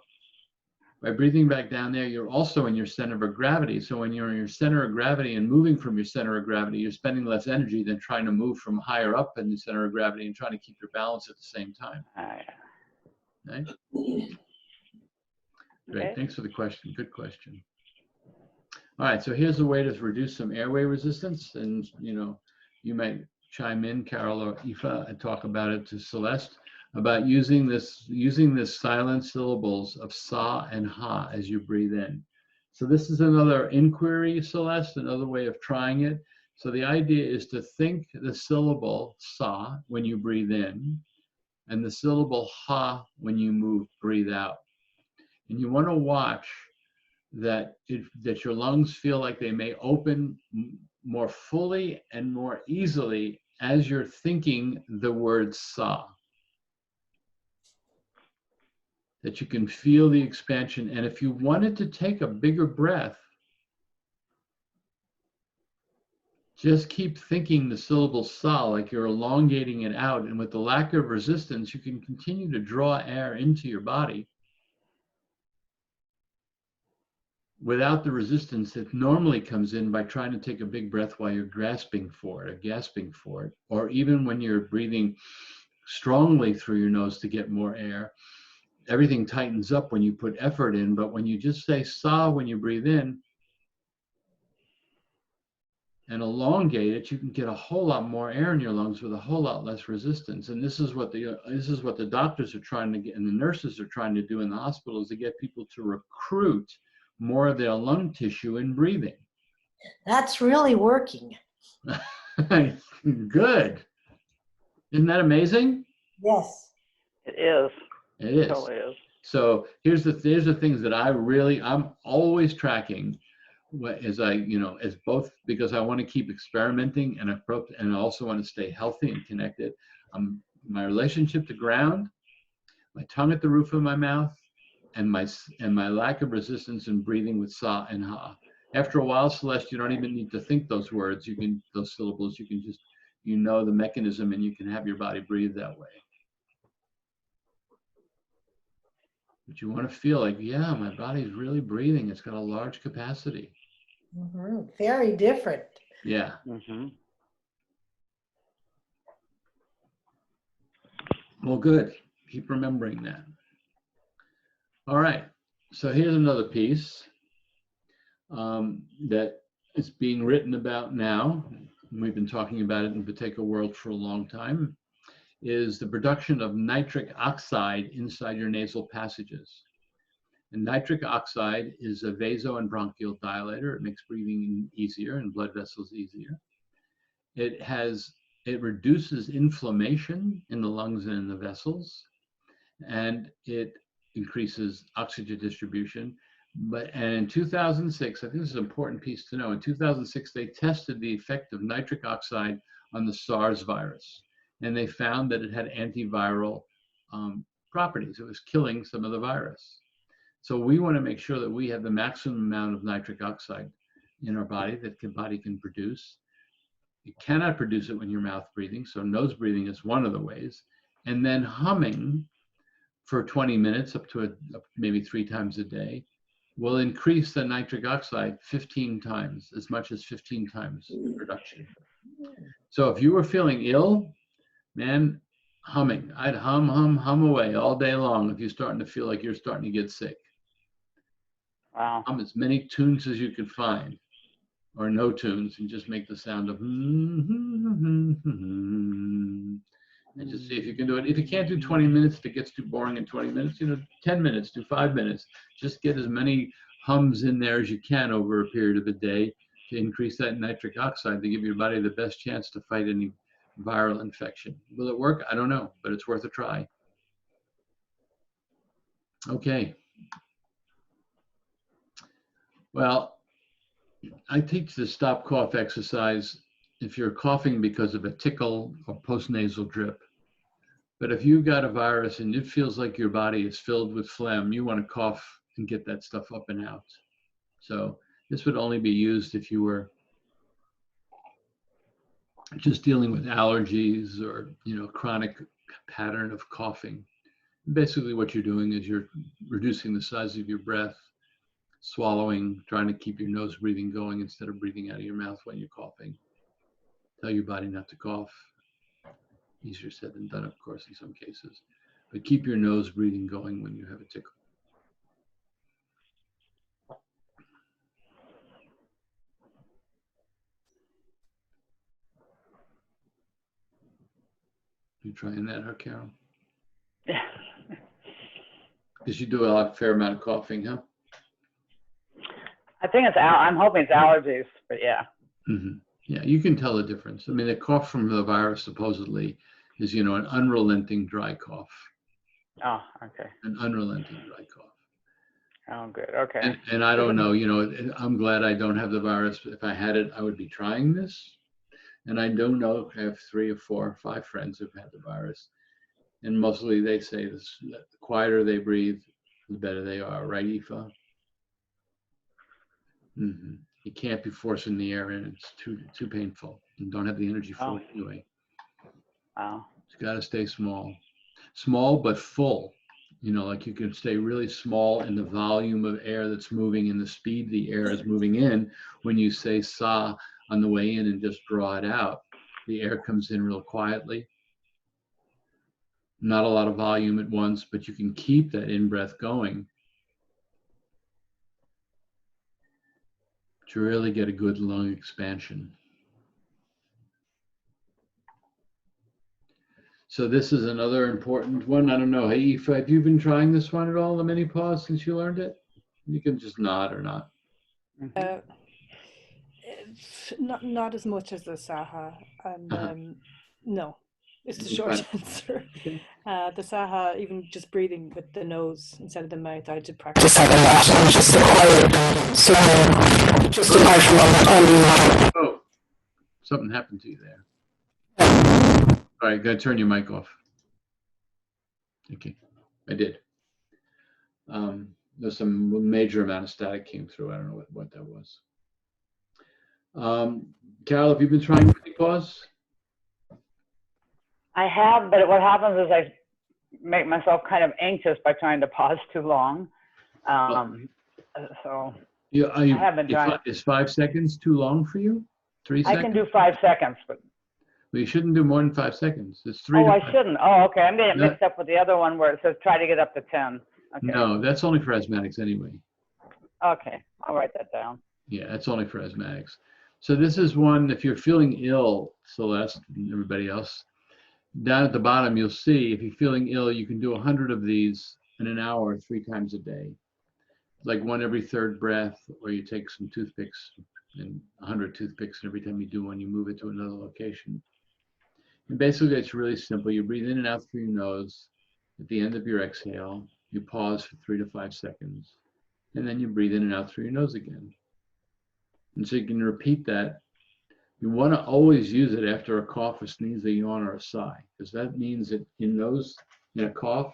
by breathing back down there, you're also in your center of gravity. So when you're in your center of gravity and moving from your center of gravity, you're spending less energy than trying to move from higher up in the center of gravity and trying to keep your balance at the same time. Right? Great, Okay. thanks for the question, good question. All right, so here's a way to reduce some airway resistance, and you might chime in, Carol or Aoife, and talk about it to Celeste, about using this silent syllables of sa and ha as you breathe in. So this is another inquiry, Celeste, another way of trying it. So the idea is to think the syllable sa when you breathe in, and the syllable ha when you breathe out. And you want to watch that your lungs feel like they may open more fully and more easily as you're thinking the word sa. That you can feel the expansion. And if you wanted to take a bigger breath, just keep thinking the syllable sa, like you're elongating it out. And with the lack of resistance, you can continue to draw air into your body without the resistance that normally comes in by trying to take a big breath while you're grasping for it or gasping for it, or even when you're breathing strongly through your nose to get more air. Everything tightens up when you put effort in, but when you just say sa when you breathe in and elongate it, you can get a whole lot more air in your lungs with a whole lot less resistance. And this is what the doctors are trying to get, and the nurses are trying to do in the hospitals, to get people to recruit more of their lung tissue in breathing. That's really working. Good. Isn't that amazing? Yes. It is. It is. It totally is. So here's the things that I'm always tracking, as as both, because I want to keep experimenting and I also want to stay healthy and connected. My relationship to ground, my tongue at the roof of my mouth, and my lack of resistance in breathing with sa and ha. After a while, Celeste, you don't even need to think those words. Those syllables. You can just the mechanism, and you can have your body breathe that way. But you want to feel like, yeah, my body's really breathing. It's got a large capacity. Mm-hmm. Very different. Yeah. Mm-hmm. Well, good. Keep remembering that. All right. So here's another piece that is being written about now. We've been talking about it in Buteyko World for a long time. Is the production of nitric oxide inside your nasal passages. And nitric oxide is a vaso and bronchial dilator. It makes breathing easier and blood vessels easier. It reduces inflammation in the lungs and in the vessels, and it increases oxygen distribution. And in 2006, I think this is an important piece to know, in 2006, they tested the effect of nitric oxide on the SARS virus. And they found that it had antiviral properties. It was killing some of the virus. So we want to make sure that we have the maximum amount of nitric oxide in our body that the body can produce. You cannot produce it when you're mouth breathing, so nose breathing is one of the ways. And then humming for 20 minutes, up to maybe 3 times a day, will increase the nitric oxide 15 times, as much as 15 times the production. So if you were feeling ill, man, humming. I'd hum away all day long if you're starting to feel like you're starting to get sick. Wow. Hum as many tunes as you could find, or no tunes, and just make the sound of and just see if you can do it. If you can't do 20 minutes, if it gets too boring in 20 minutes, 10 minutes, do 5 minutes. Just get as many hums in there as you can over a period of a day to increase that nitric oxide to give your body the best chance to fight any viral infection. Will it work? I don't know, but it's worth a try. Okay. Well, I teach the stop cough exercise if you're coughing because of a tickle or postnasal drip. But if you've got a virus and it feels like your body is filled with phlegm, you want to cough and get that stuff up and out. So this would only be used if you were just dealing with allergies or, chronic pattern of coughing. Basically what you're doing is you're reducing the size of your breath, swallowing, trying to keep your nose breathing going instead of breathing out of your mouth when you're coughing. Tell your body not to cough. Easier said than done, of course, in some cases. But keep your nose breathing going when you have a tickle. You trying that, huh, Carol? Yeah. Because you do a fair amount of coughing, huh? I think I'm hoping it's allergies, but yeah. Mm-hmm. Yeah, you can tell the difference. I mean, the cough from the virus supposedly is, an unrelenting dry cough. Oh, okay. An unrelenting dry cough. Oh, good. Okay. And I don't know, I'm glad I don't have the virus. If I had it, I would be trying this. And I don't know if I have 3 or 4 or 5 friends who've had the virus. And mostly they say this, the quieter they breathe, the better they are, right, Aoife? Mm-hmm. You can't be forcing the air in. It's too painful. You don't have the energy for it anyway. Wow. It's got to stay small. Small but full. Like you can stay really small in the volume of air that's moving and the speed the air is moving in. When you say sa on the way in and just draw it out, the air comes in real quietly. Not a lot of volume at once, but you can keep that in-breath going to really get a good lung expansion. So this is another important one. I don't know. Hey, Aoife, have you been trying this one at all, the mini pause, since you learned it? You can just nod or not. Not as much as the Saha, and no, it's the short answer. Okay. The Saha, even just breathing with the nose instead of the mouth, I did practice that. Oh, something happened to you there. All right, gotta turn your mic off. Okay, I did. There's some major amount of static came through. I don't know what that was. Carol, have you been trying mini pause? I have, but what happens is I make myself kind of anxious by trying to pause too long. So Yeah, I have been trying. Is 5 seconds too long for you? 3 seconds? I can do 5 seconds, but Well, you shouldn't do more than 5 seconds. It's 3 oh, to I 5. shouldn't. Oh, okay. I'm getting No. mixed up with the other one where it says try to get up to 10. Okay. No, that's only for asthmatics anyway. Okay, I'll write that down. Yeah, that's only for asthmatics. So this is one, if you're feeling ill, Celeste and everybody else, down at the bottom, you'll see if you're feeling ill, you can do 100 of these in an hour, 3 times a day. Like one every third breath, or you take some toothpicks and 100 toothpicks, and every time you do one, you move it to another location. And basically, it's really simple. You breathe in and out through your nose. At the end of your exhale, you pause for 3 to 5 seconds, and then you breathe in and out through your nose again. And so you can repeat that. You want to always use it after a cough, a sneeze, a yawn, or a sigh, because that means that in a cough,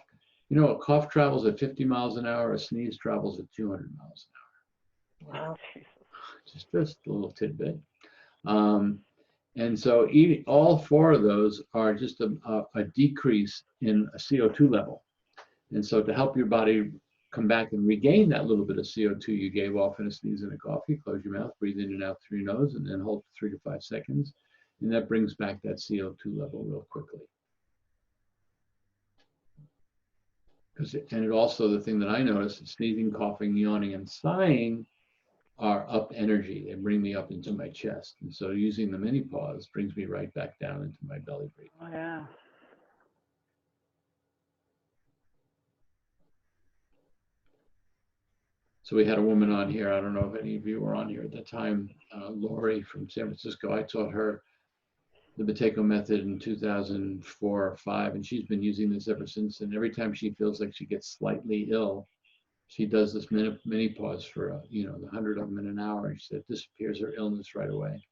a cough travels at 50 miles an hour, a sneeze travels at 200 miles an hour. Wow. Just a little tidbit. And so all 4 of those are just a decrease in a CO2 level. And so to help your body come back and regain that little bit of CO2 you gave off in a sneeze and a cough, you close your mouth, breathe in and out through your nose, and then hold for 3 to 5 seconds. And that brings back that CO2 level real quickly. And it also, the thing that I noticed is sneezing, coughing, yawning, and sighing are up energy. They bring me up into my chest. And so using the mini pause brings me right back down into my belly breathing. Oh, yeah. So we had a woman on here. I don't know if any of you were on here at the time, Lori from San Francisco. I taught her the Buteyko method in 2004 or 5, and she's been using this ever since. And every time she feels like she gets slightly ill, she does this mini pause for, the 100 of them in an hour. And she said, it disappears her illness right away.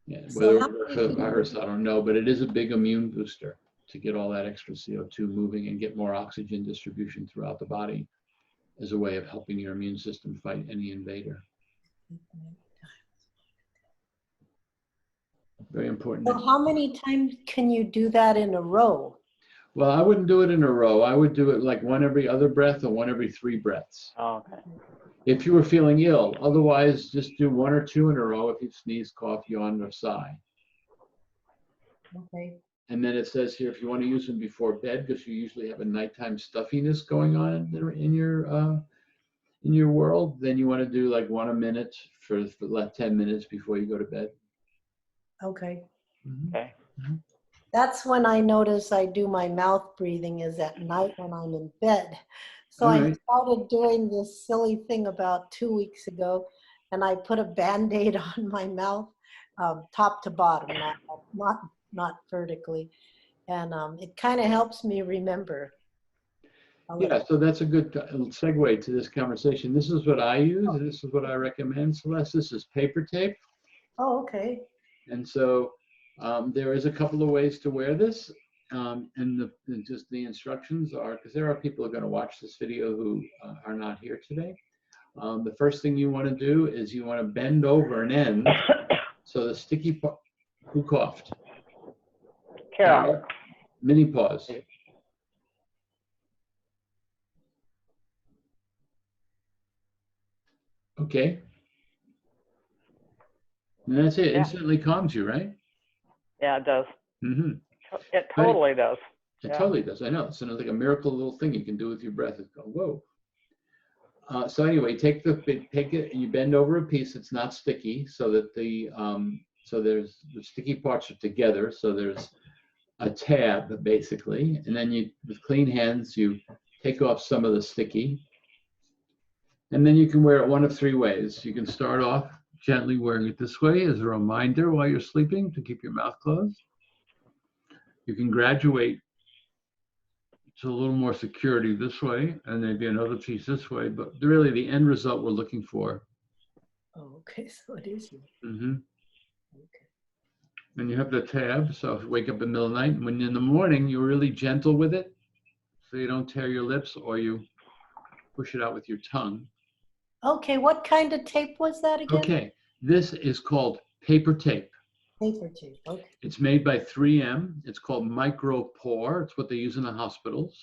Yeah, So whether for the virus, I don't know, but it is a big immune booster to get all that extra CO2 moving and get more oxygen distribution throughout the body as a way of helping your immune system fight any invader. Very important. So how many times can you do that in a row? Well, I wouldn't do it in a row. I would do it like 1 every other breath or 1 every 3 breaths. Oh, okay. If you were feeling ill, otherwise just do 1 or 2 in a row if you sneeze, cough, yawn, or sigh. Okay. And then it says here, if you want to use them before bed, because you usually have a nighttime stuffiness going on in your world, then you want to do like 1 a minute for 10 minutes before you go to bed. Okay. Okay. That's when I notice I do my mouth breathing is at night when I'm in bed. So All I right. started doing this silly thing about 2 weeks ago, and I put a Band-Aid on my mouth, top to bottom, not vertically. And it kind of helps me remember. Yeah, so that's a good segue to this conversation. This is what I use. This is what I recommend, Celeste. This is paper tape. Oh, okay. And so there is a couple of ways to wear this. Just the instructions are, because there are people who are going to watch this video who are not here today. The first thing you want to do is you want to bend over an end so the sticky part, who coughed? Carol. Mini pause. Okay. And that's it. Yeah. Instantly calms you, right? Yeah, it does. Mm-hmm. It totally does. It Yeah. totally does. I know. It's like a miracle little thing you can do with your breath. It's go, whoa. So anyway, take it and you bend over a piece that's not sticky, so that the sticky parts are together. So there's a tab basically, and then you, with clean hands, you take off some of the sticky, and then you can wear it one of three ways. You can start off gently wearing it this way as a reminder while you're sleeping to keep your mouth closed. You can graduate to a little more security this way, and maybe another piece this way, but really the end result we're looking for. Oh, okay. So it is. Mm-hmm. Okay. And you have the tab, so if you wake up in the middle of the night, and when in the morning, you're really gentle with it, so you don't tear your lips or you push it out with your tongue. Okay. What kind of tape was that again? Okay, this is called paper tape. Paper tape. Okay. It's made by 3M. It's called Micropore. It's what they use in the hospitals.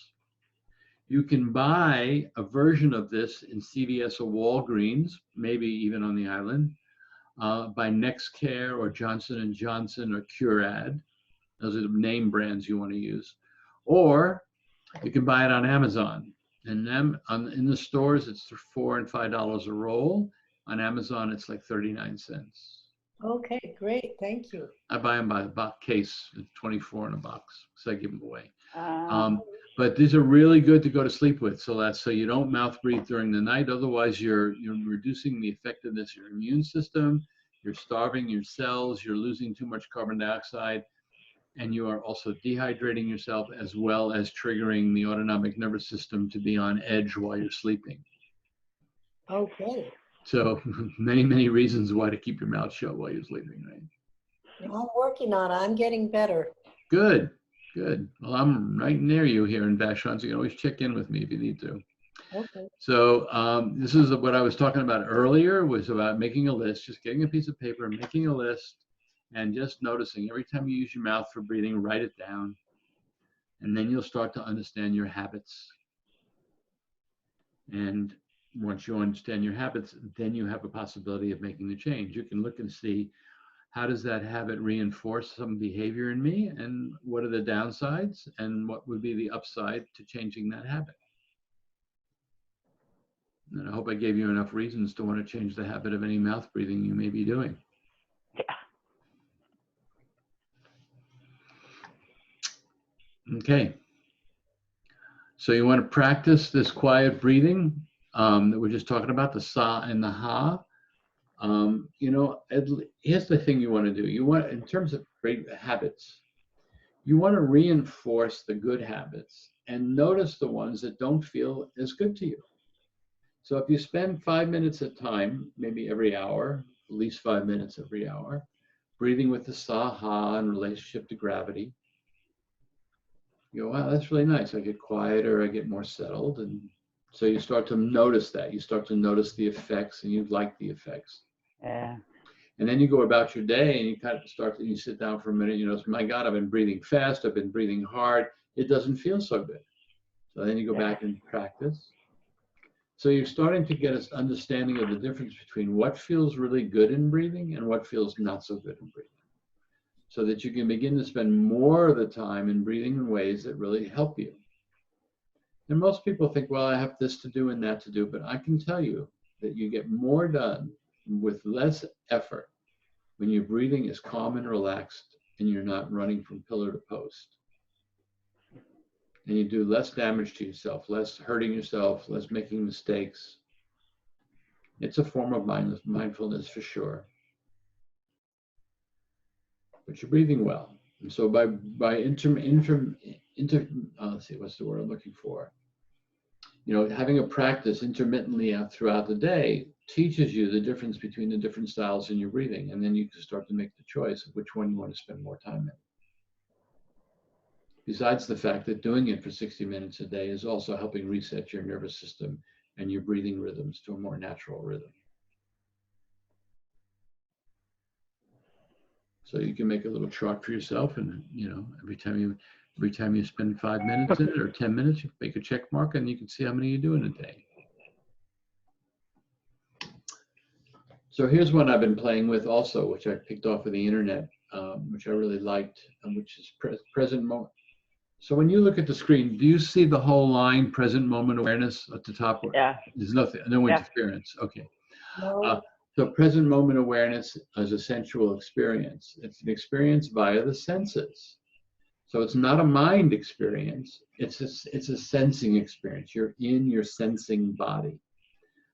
You can buy a version of this in CVS or Walgreens, maybe even on the island, by NextCare or Johnson & Johnson or Curad. Those are the name brands you want to use. Or you can buy it on Amazon. And then in the stores, it's $4 and $5 a roll. On Amazon, it's like 39 cents. Okay, great. Thank you. I buy them by the box case, 24 in a box, so I give them away. Um, But these are really good to go to sleep with, so that's so you don't mouth breathe during the night. Otherwise, you're reducing the effectiveness of your immune system. You're starving your cells. You're losing too much carbon dioxide, and you are also dehydrating yourself, as well as triggering the autonomic nervous system to be on edge while you're sleeping. Okay. So many reasons why to keep your mouth shut while you're sleeping, right? I'm working on it. I'm getting better. Good. Well, I'm right near you here in Vashon, so you can always check in with me if you need to. Okay. So this is what I was talking about earlier, was about making a list, just getting a piece of paper, making a list, and just noticing every time you use your mouth for breathing, write it down. And then you'll start to understand your habits. And once you understand your habits, then you have a possibility of making the change. You can look and see, how does that habit reinforce some behavior in me, and what are the downsides, and what would be the upside to changing that habit? And I hope I gave you enough reasons to want to change the habit of any mouth breathing you may be doing. Okay. So you want to practice this quiet breathing that we're just talking about, the sa and the ha. Here's the thing you want to do. You want, in terms of great habits, you want to reinforce the good habits and notice the ones that don't feel as good to you. So if you spend 5 minutes at a time, maybe every hour, at least 5 minutes every hour, breathing with the sa ha in relationship to gravity, you go, wow, that's really nice. I get quieter, I get more settled. And so you start to notice that. You start to notice the effects, and you like the effects. yeah. And then you go about your day, and you kind of start, and you sit down for a minute, you know, my God, I've been breathing fast, I've been breathing hard. It doesn't feel so good. So then you go back and practice. So you're starting to get an understanding of the difference between what feels really good in breathing and what feels not so good in breathing, so that you can begin to spend more of the time in breathing in ways that really help you. And most people think, well, I have this to do and that to do, but I can tell you that you get more done with less effort when your breathing is calm and relaxed and you're not running from pillar to post. And you do less damage to yourself, less hurting yourself, less making mistakes. It's a form of mindfulness for sure. But you're breathing well. And so by let's see, what's the word I'm looking for? You know, having a practice intermittently out throughout the day teaches you the difference between the different styles in your breathing, and then you can start to make the choice of which one you want to spend more time in. Besides the fact that doing it for 60 minutes a day is also helping reset your nervous system and your breathing rhythms to a more natural rhythm. So you can make a little chart for yourself, and you know, every time you spend 5 minutes in it or 10 minutes, you make a check mark, and you can see how many you do in a day. So here's one I've been playing with also, which I picked off of the internet, which I really liked, which is present moment. So when you look at the screen, do you see the whole line, present moment awareness at the top? Yeah. There's nothing, no Yeah. interference. Okay. No. So present moment awareness is a sensual experience. It's an experience via the senses. So it's not a mind experience. It's a sensing experience. You're in your sensing body.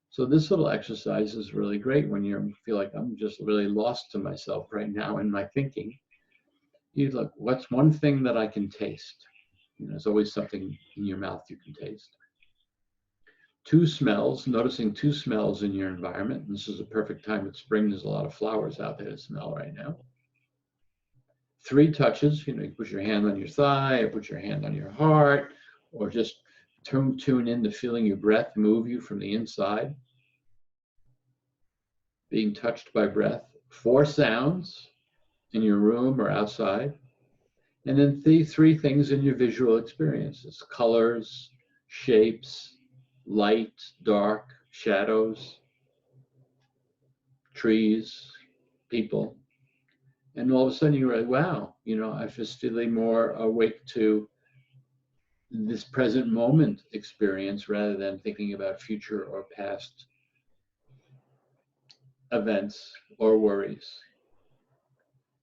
So this little exercise is really great when you feel like I'm just really lost to myself right now in my thinking. You look, what's one thing that I can taste? You know, there's always something in your mouth you can taste. 2 smells, noticing 2 smells in your environment. And this is a perfect time at spring. There's a lot of flowers out there to smell right now. 3 touches, you know, you put your hand on your thigh, or put your hand on your heart, or just tune in to feeling your breath move you from the inside. Being touched by breath. 4 sounds in your room or outside. And then 3 things in your visual experiences: colors, shapes, light, dark, shadows, trees, people. And all of a sudden you're like, wow, you know, I'm just feeling more awake to this present moment experience rather than thinking about future or past events or worries.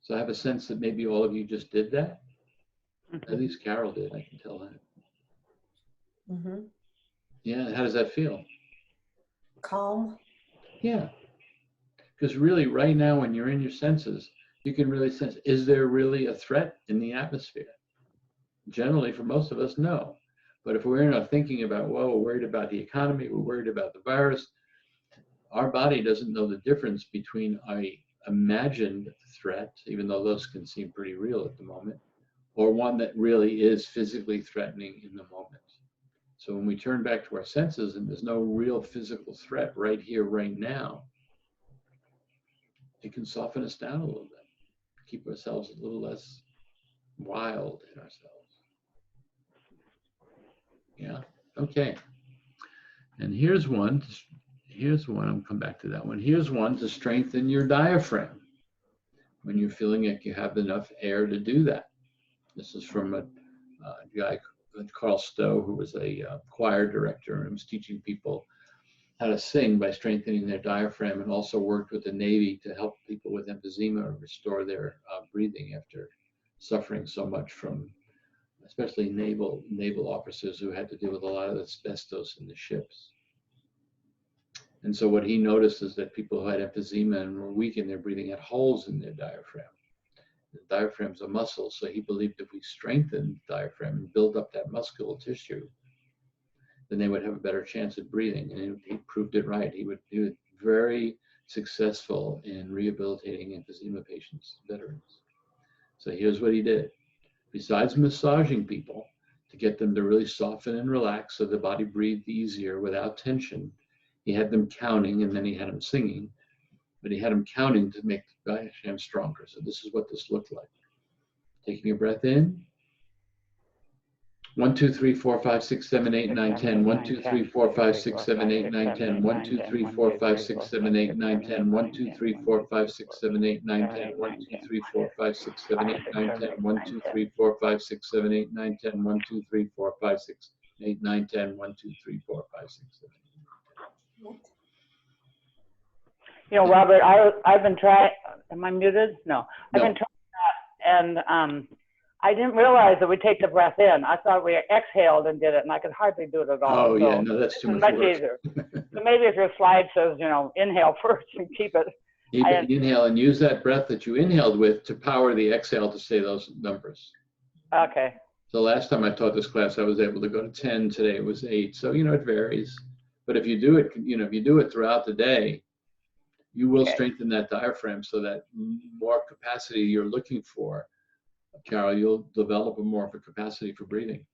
So I have a sense that maybe all of you just did that. At least Carol did, I can tell that. Mm-hmm. Yeah, how does that feel? Calm. Yeah, because really right now when you're in your senses, you can really sense, is there really a threat in the atmosphere? Generally, for most of us, no. But if we're not thinking about, well, we're worried about the economy, we're worried about the virus, our body doesn't know the difference between a imagined threat, even though those can seem pretty real at the moment, or one that really is physically threatening in the moment. So when we turn back to our senses and there's no real physical threat right here, right now, it can soften us down a little bit, keep ourselves a little less wild in ourselves. Yeah, okay. And here's one, I'll come back to that one. Here's one to strengthen your diaphragm when you're feeling like you have enough air to do that. This is from a guy, Carl Stowe, who was a choir director and was teaching people how to sing by strengthening their diaphragm, and also worked with the Navy to help people with emphysema restore their breathing after suffering so much from, especially naval officers who had to deal with a lot of asbestos in the ships. And so what he noticed is that people who had emphysema and were weak in their breathing had holes in their diaphragm. The diaphragm's a muscle, so he believed if we strengthened the diaphragm and build up that muscular tissue, then they would have a better chance at breathing. And he proved it right. He was very successful in rehabilitating emphysema patients, veterans. So here's what he did. Besides massaging people to get them to really soften and relax so the body breathed easier without tension, he had them counting, and then he had them singing, but he had them counting to make the diaphragm stronger. So this is what this looked like. Taking a breath in. 1, 2, 3, 4, 5, 6, 7, 8, 9, 10. 1, 2, 3, 4, 5, 6, 7, 8, 9, 10. 1, 2, 3, 4, 5, 6, 7, 8, 9, 10. 1, 2, 3, 4, 5, 6, 7, 8, 9, 10. 1, 2, 3, 4, 5, 6, 7, 8, 9, 10. 1, 2, 3, 4, 5, 6, 7, 8, 9, 10. 1, 2, 3, 4, 5, 6, 8, 9, 10. 1, 2, 3, 4, 5, 6, 7, 8. You know, Robert, I've been trying, am I muted? No. I've been trying that, and I didn't realize that we take the breath in. I thought we exhaled and did it, and I could hardly do it at all. Oh, so yeah, no, that's too much work. Easier. So maybe if your slide says, you know, inhale first and keep it. Inhale and use that breath that you inhaled with to power the exhale to say those numbers. Okay. So last time I taught this class, I was able to go to 10. Today it was 8. So, you know, it varies. But if you do it, you know, if you do it throughout the day, you will Okay. strengthen that diaphragm so that more capacity you're looking for, Carol, you'll develop a more of a capacity for breathing.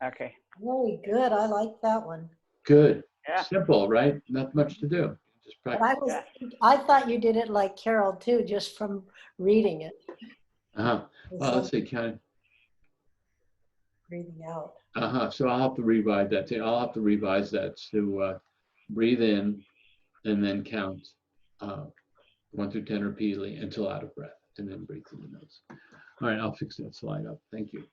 Okay. Very good. I like that one. Good. Yeah. Simple, right? Not much to do. Just But practice. I thought you did it like Carol too, just from reading it. Well, let's see, Ken. Breathing out. So I'll have to revise that. I'll have to revise that to breathe in and then count 1 through 10 repeatedly until out of breath, and then breathe through the nose. All right, I'll fix that slide up. Thank you.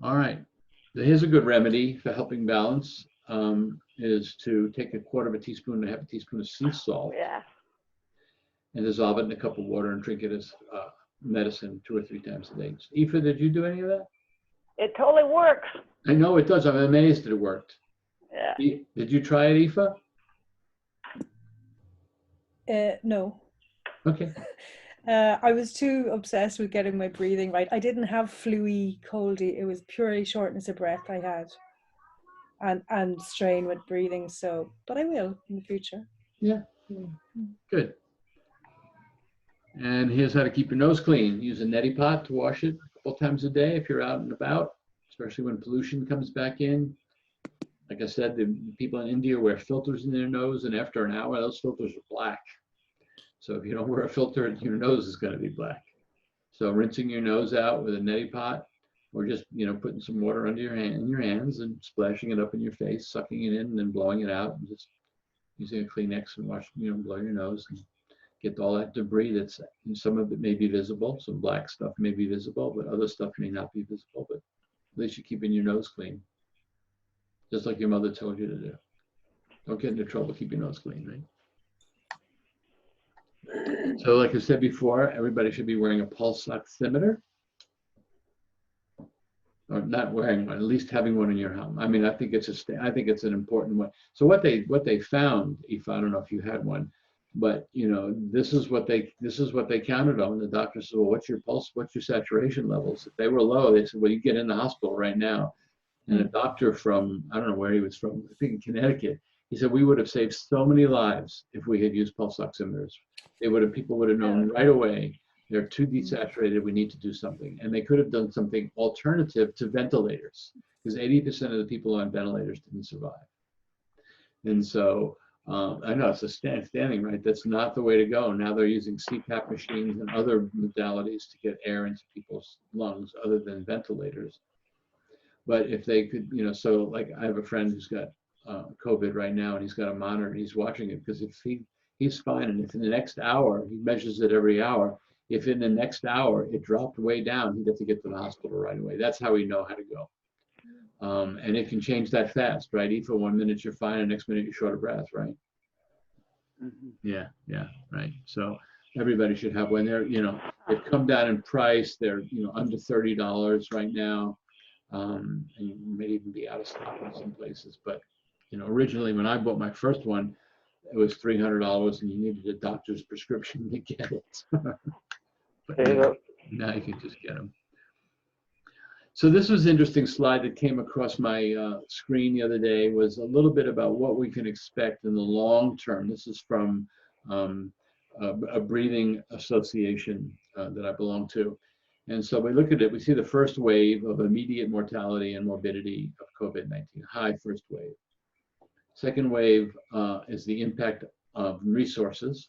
All right, here's a good remedy for helping balance, is to take 1/4 teaspoon to 1/2 teaspoon of sea salt Yeah. and dissolve it in a cup of water and drink it as medicine 2 or 3 times a day. Aoife, did you do any of that? It totally works. I know it does. I'm amazed that it worked. Yeah. Did you try it, Aoife? No. Okay. I was too obsessed with getting my breathing right. I didn't have flu-y, coldy. It was purely shortness of breath I had, and strain with breathing. So, but I will in the future. Yeah. Good. And here's how to keep your nose clean. Use a neti pot to wash it a couple times a day if you're out and about, especially when pollution comes back in. Like I said, the people in India wear filters in their nose, and after an hour, those filters are black. So if you don't wear a filter, your nose is going to be black. So rinsing your nose out with a neti pot, or just, you know, putting some water under your hands and splashing it up in your face, sucking it in, and then blowing it out, and just using a Kleenex and wash, you know, blow your nose and get all that debris that's, and some of it may be visible, some black stuff may be visible, but other stuff may not be visible, but at least you're keeping your nose clean. Just like your mother told you to do. Don't get into trouble, keep your nose clean, right? So like I said before, everybody should be wearing a pulse oximeter. Or not wearing one, at least having one in your home. I mean, I think it's an important one. So what they found, if I don't know if you had one, but you know, this is what they counted on. The doctor said, well, what's your pulse? What's your saturation levels? If they were low, they said, well, you get in the hospital right now. And a doctor from, I don't know where he was from, I think in Connecticut, he said, we would have saved so many lives if we had used pulse oximeters. People would have known right away, they're too desaturated, we need to do something. And they could have done something alternative to ventilators, because 80% of the people on ventilators didn't survive. And so, I know it's a standing, right? That's not the way to go. Now they're using CPAP machines and other modalities to get air into people's lungs other than ventilators. But if they could, you know, so like I have a friend who's got COVID right now, and he's got a monitor, and he's watching it, because if he's fine, and if in the next hour, he measures it every hour, if in the next hour it dropped way down, he'd have to get to the hospital right away. That's how we know how to go. And it can change that fast, right? Aoife, 1 minute you're fine, and next minute you're short of breath, right? Mm-hmm. Yeah, right. So everybody should have one. They're, you know, they've come down in price. They're, you know, under $30 right now. And you may even be out of stock in some places. But, you know, originally when I bought my first one, it was $300 and you needed a doctor's prescription to get it. But now you can just get them. So this was an interesting slide that came across my screen the other day, was a little bit about what we can expect in the long term. This is from a breathing association that I belong to. And so we look at it, we see the first wave of immediate mortality and morbidity of COVID-19, high first wave. Second wave is the impact of resources.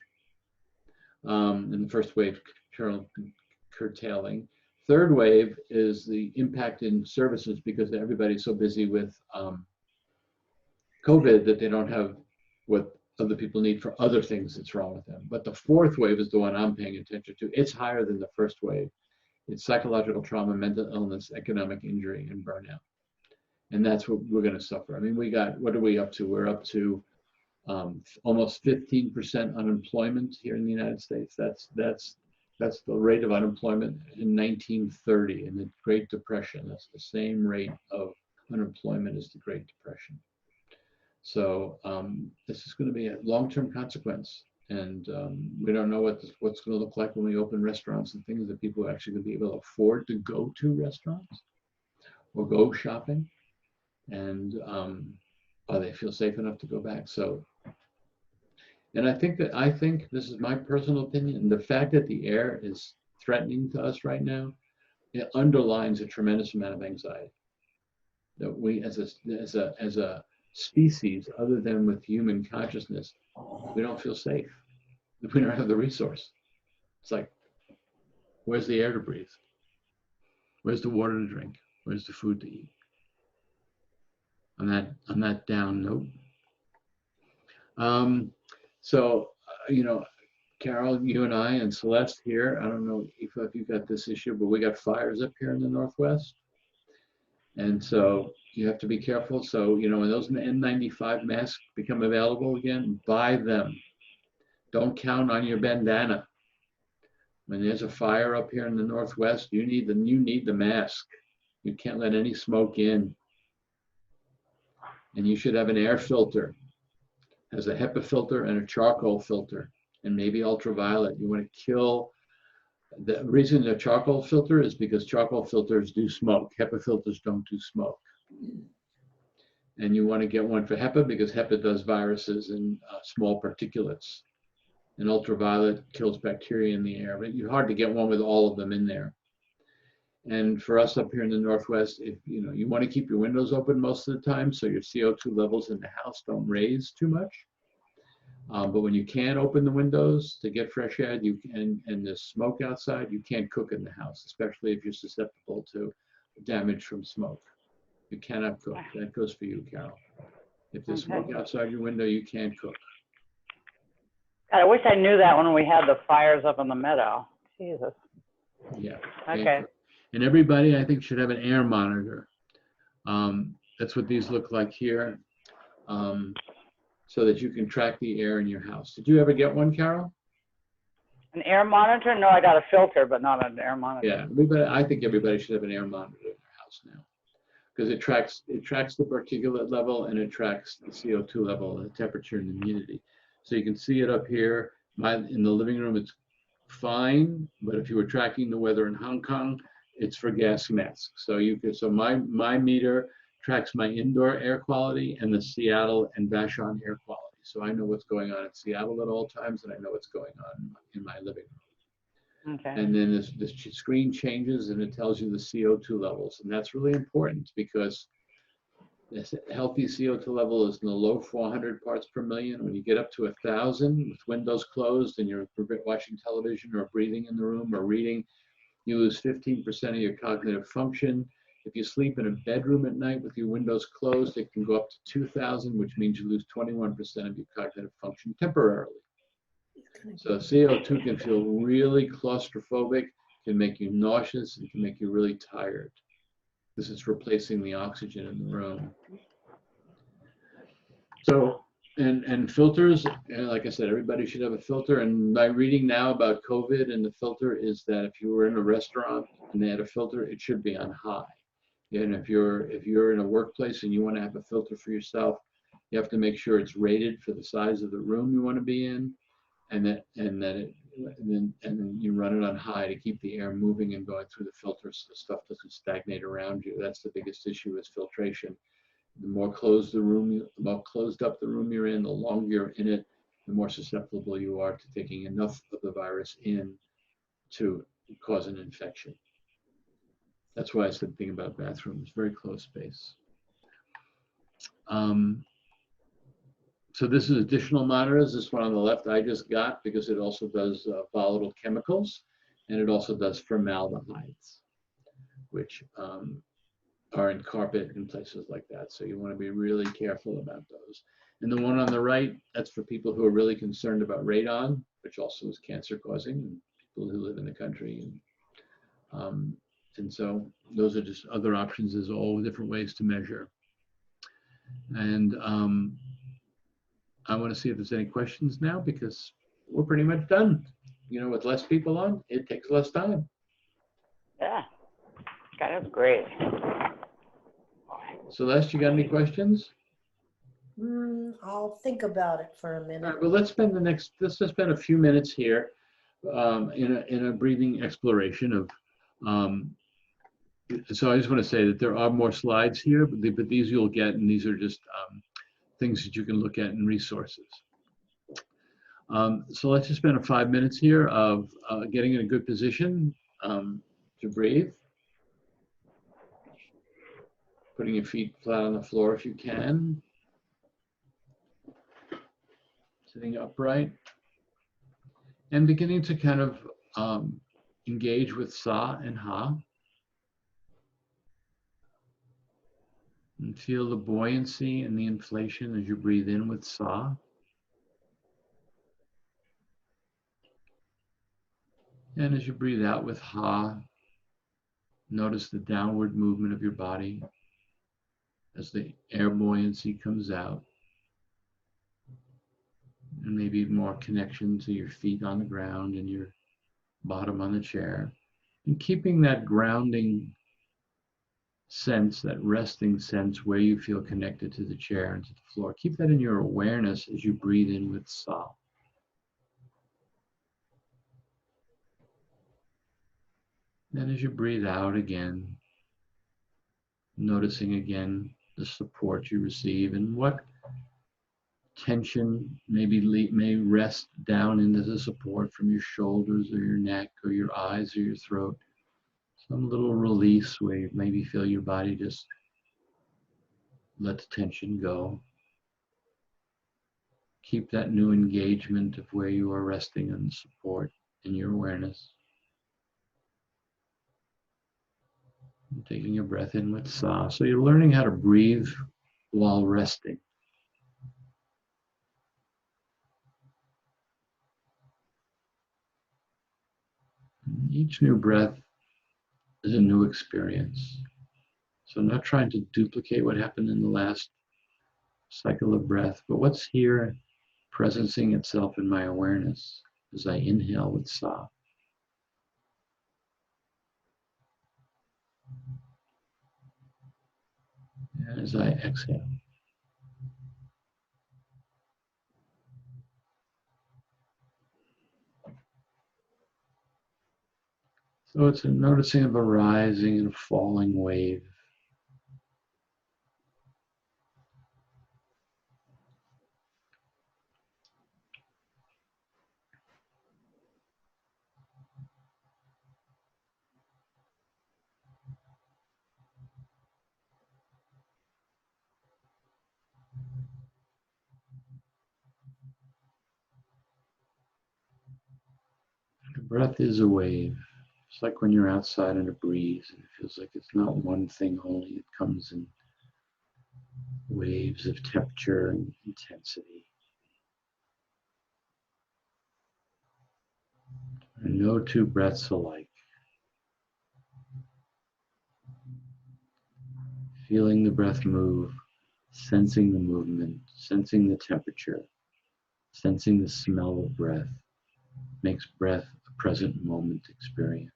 And the first wave curtailing. Third wave is the impact in services, because everybody's so busy with COVID that they don't have what other people need for other things that's wrong with them. But the fourth wave is the one I'm paying attention to. It's higher than the first wave. It's psychological trauma, mental illness, economic injury, and burnout. And that's what we're going to suffer. I mean, what are we up to? We're up to almost 15% unemployment here in the United States. That's the rate of unemployment in 1930 in the Great Depression. That's the same rate of unemployment as the Great Depression. So this is going to be a long-term consequence. And we don't know what's going to look like when we open restaurants and things, that people are actually going to be able to afford to go to restaurants or go shopping, and they feel safe enough to go back. So, and I think this is my personal opinion, the fact that the air is threatening to us right now, it underlines a tremendous amount of anxiety that we as a species, other than with human consciousness, we don't feel safe if we don't have the resource. It's like, where's the air to breathe? Where's the water to drink? Where's the food to eat? On that down note. So, Carol, you and I and Celeste here, I don't know if you got this issue, but we got fires up here in the Northwest. And so you have to be careful. So, when those N95 masks become available again, buy them. Don't count on your bandana. When there's a fire up here in the Northwest, you need the mask. You can't let any smoke in. And you should have an air filter. It has a HEPA filter and a charcoal filter, and maybe ultraviolet. You want to kill. The reason the charcoal filter is because charcoal filters do smoke. HEPA filters don't do smoke. And you want to get one for HEPA because HEPA does viruses and small particulates. And ultraviolet kills bacteria in the air, but you're hard to get one with all of them in there. And for us up here in the Northwest, if you want to keep your windows open most of the time, so your CO2 levels in the house don't raise too much. But when you can't open the windows to get fresh air, and there's smoke outside, you can't cook in the house, especially if you're susceptible to damage from smoke. You cannot cook. That goes for you, Carol. If there's smoke outside your window, you can't cook. God, I wish I knew that when we had the fires up in the meadow. Jesus. Yeah. Okay. And everybody, I think, should have an air monitor. That's what these look like here, so that you can track the air in your house. Did you ever get one, Carol? An air monitor? No, I got a filter, but not an air monitor. Yeah, I think everybody should have an air monitor in their house now, because it tracks the particulate level, and it tracks the CO2 level, the temperature, and humidity. So you can see it up here. In the living room, it's fine, but if you were tracking the weather in Hong Kong, it's for gas masks. So my meter tracks my indoor air quality and the Seattle and Vashon air quality. So I know what's going on in Seattle at all times, and I know what's going on in my living room. Okay. And then this screen changes, and it tells you the CO2 levels. And that's really important, because this healthy CO2 level is in the low 400 parts per million. When you get up to 1,000 with windows closed and you're watching television or breathing in the room or reading, you lose 15% of your cognitive function. If you sleep in a bedroom at night with your windows closed, it can go up to 2,000, which means you lose 21% of your cognitive function temporarily. So CO2 can feel really claustrophobic, can make you nauseous, and can make you really tired. This is replacing the oxygen in the room. So, and filters, and like I said, everybody should have a filter. And my reading now about COVID and the filter is that if you were in a restaurant and they had a filter, it should be on high. And if you're in a workplace and you want to have a filter for yourself, you have to make sure it's rated for the size of the room you want to be in, and then you run it on high to keep the air moving and going through the filter so the stuff doesn't stagnate around you. That's the biggest issue, is filtration. The more closed up the room you're in, the longer you're in it, the more susceptible you are to taking enough of the virus in to cause an infection. That's why I said the thing about bathrooms, very close space. So this is additional monitors. This one on the left I just got because it also does volatile chemicals, and it also does formaldehydes, which are in carpet and places like that. So you want to be really careful about those. And the one on the right, that's for people who are really concerned about radon, which also is cancer causing, and people who live in the country. And so those are just other options. There's all different ways to measure. And I want to see if there's any questions now, because we're pretty much done. With less people on, it takes less time. Yeah. God, that's great. Celeste, you got any questions? I'll think about it for a All minute. right, well, let's just spend a few minutes here in a breathing exploration of, so I just want to say that there are more slides here, but these you'll get, and these are just things that you can look at in resources. So let's just spend 5 minutes here of getting in a good position to breathe. Putting your feet flat on the floor if you can. Sitting upright. And beginning to kind of engage with Sa and Ha. And feel the buoyancy and the inflation as you breathe in with Sa. And as you breathe out with Ha, notice the downward movement of your body as the air buoyancy comes out. And maybe more connection to your feet on the ground and your bottom on the chair. And keeping that grounding sense, that resting sense where you feel connected to the chair and to the floor. Keep that in your awareness as you breathe in with Sa. Then as you breathe out again, noticing again the support you receive and what tension may rest down into the support from your shoulders or your neck or your eyes or your throat. Some little release where you maybe feel your body just let the tension go. Keep that new engagement of where you are resting and support in your awareness. And taking a breath in with Sa. So you're learning how to breathe while resting. Each new breath is a new experience. So I'm not trying to duplicate what happened in the last cycle of breath, but what's here presencing itself in my awareness as I inhale with Sa. And as I exhale. So it's a noticing of a rising and a falling wave. The breath is a wave. It's like when you're outside in a breeze and it feels like it's not one thing only. It comes in waves of temperature and intensity. And no two breaths alike. Feeling the breath move, sensing the movement, sensing the temperature, sensing the smell of breath makes breath a present moment experience.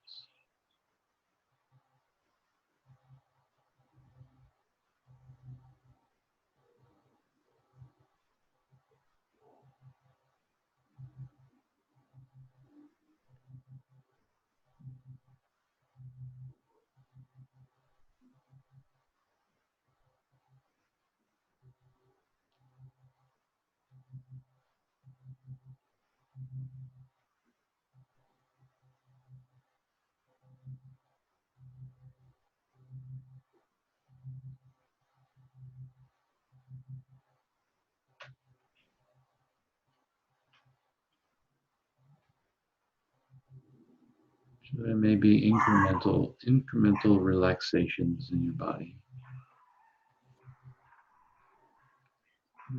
So there may be incremental relaxations in your body.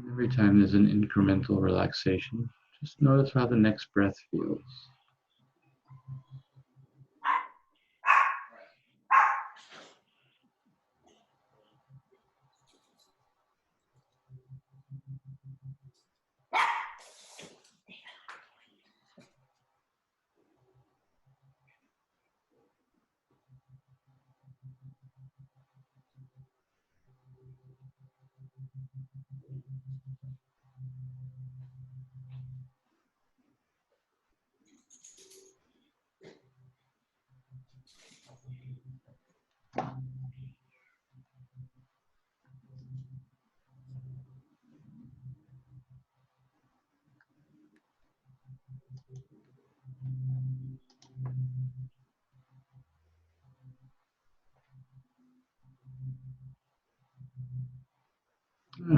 Every time there's an incremental relaxation, just notice how the next breath feels.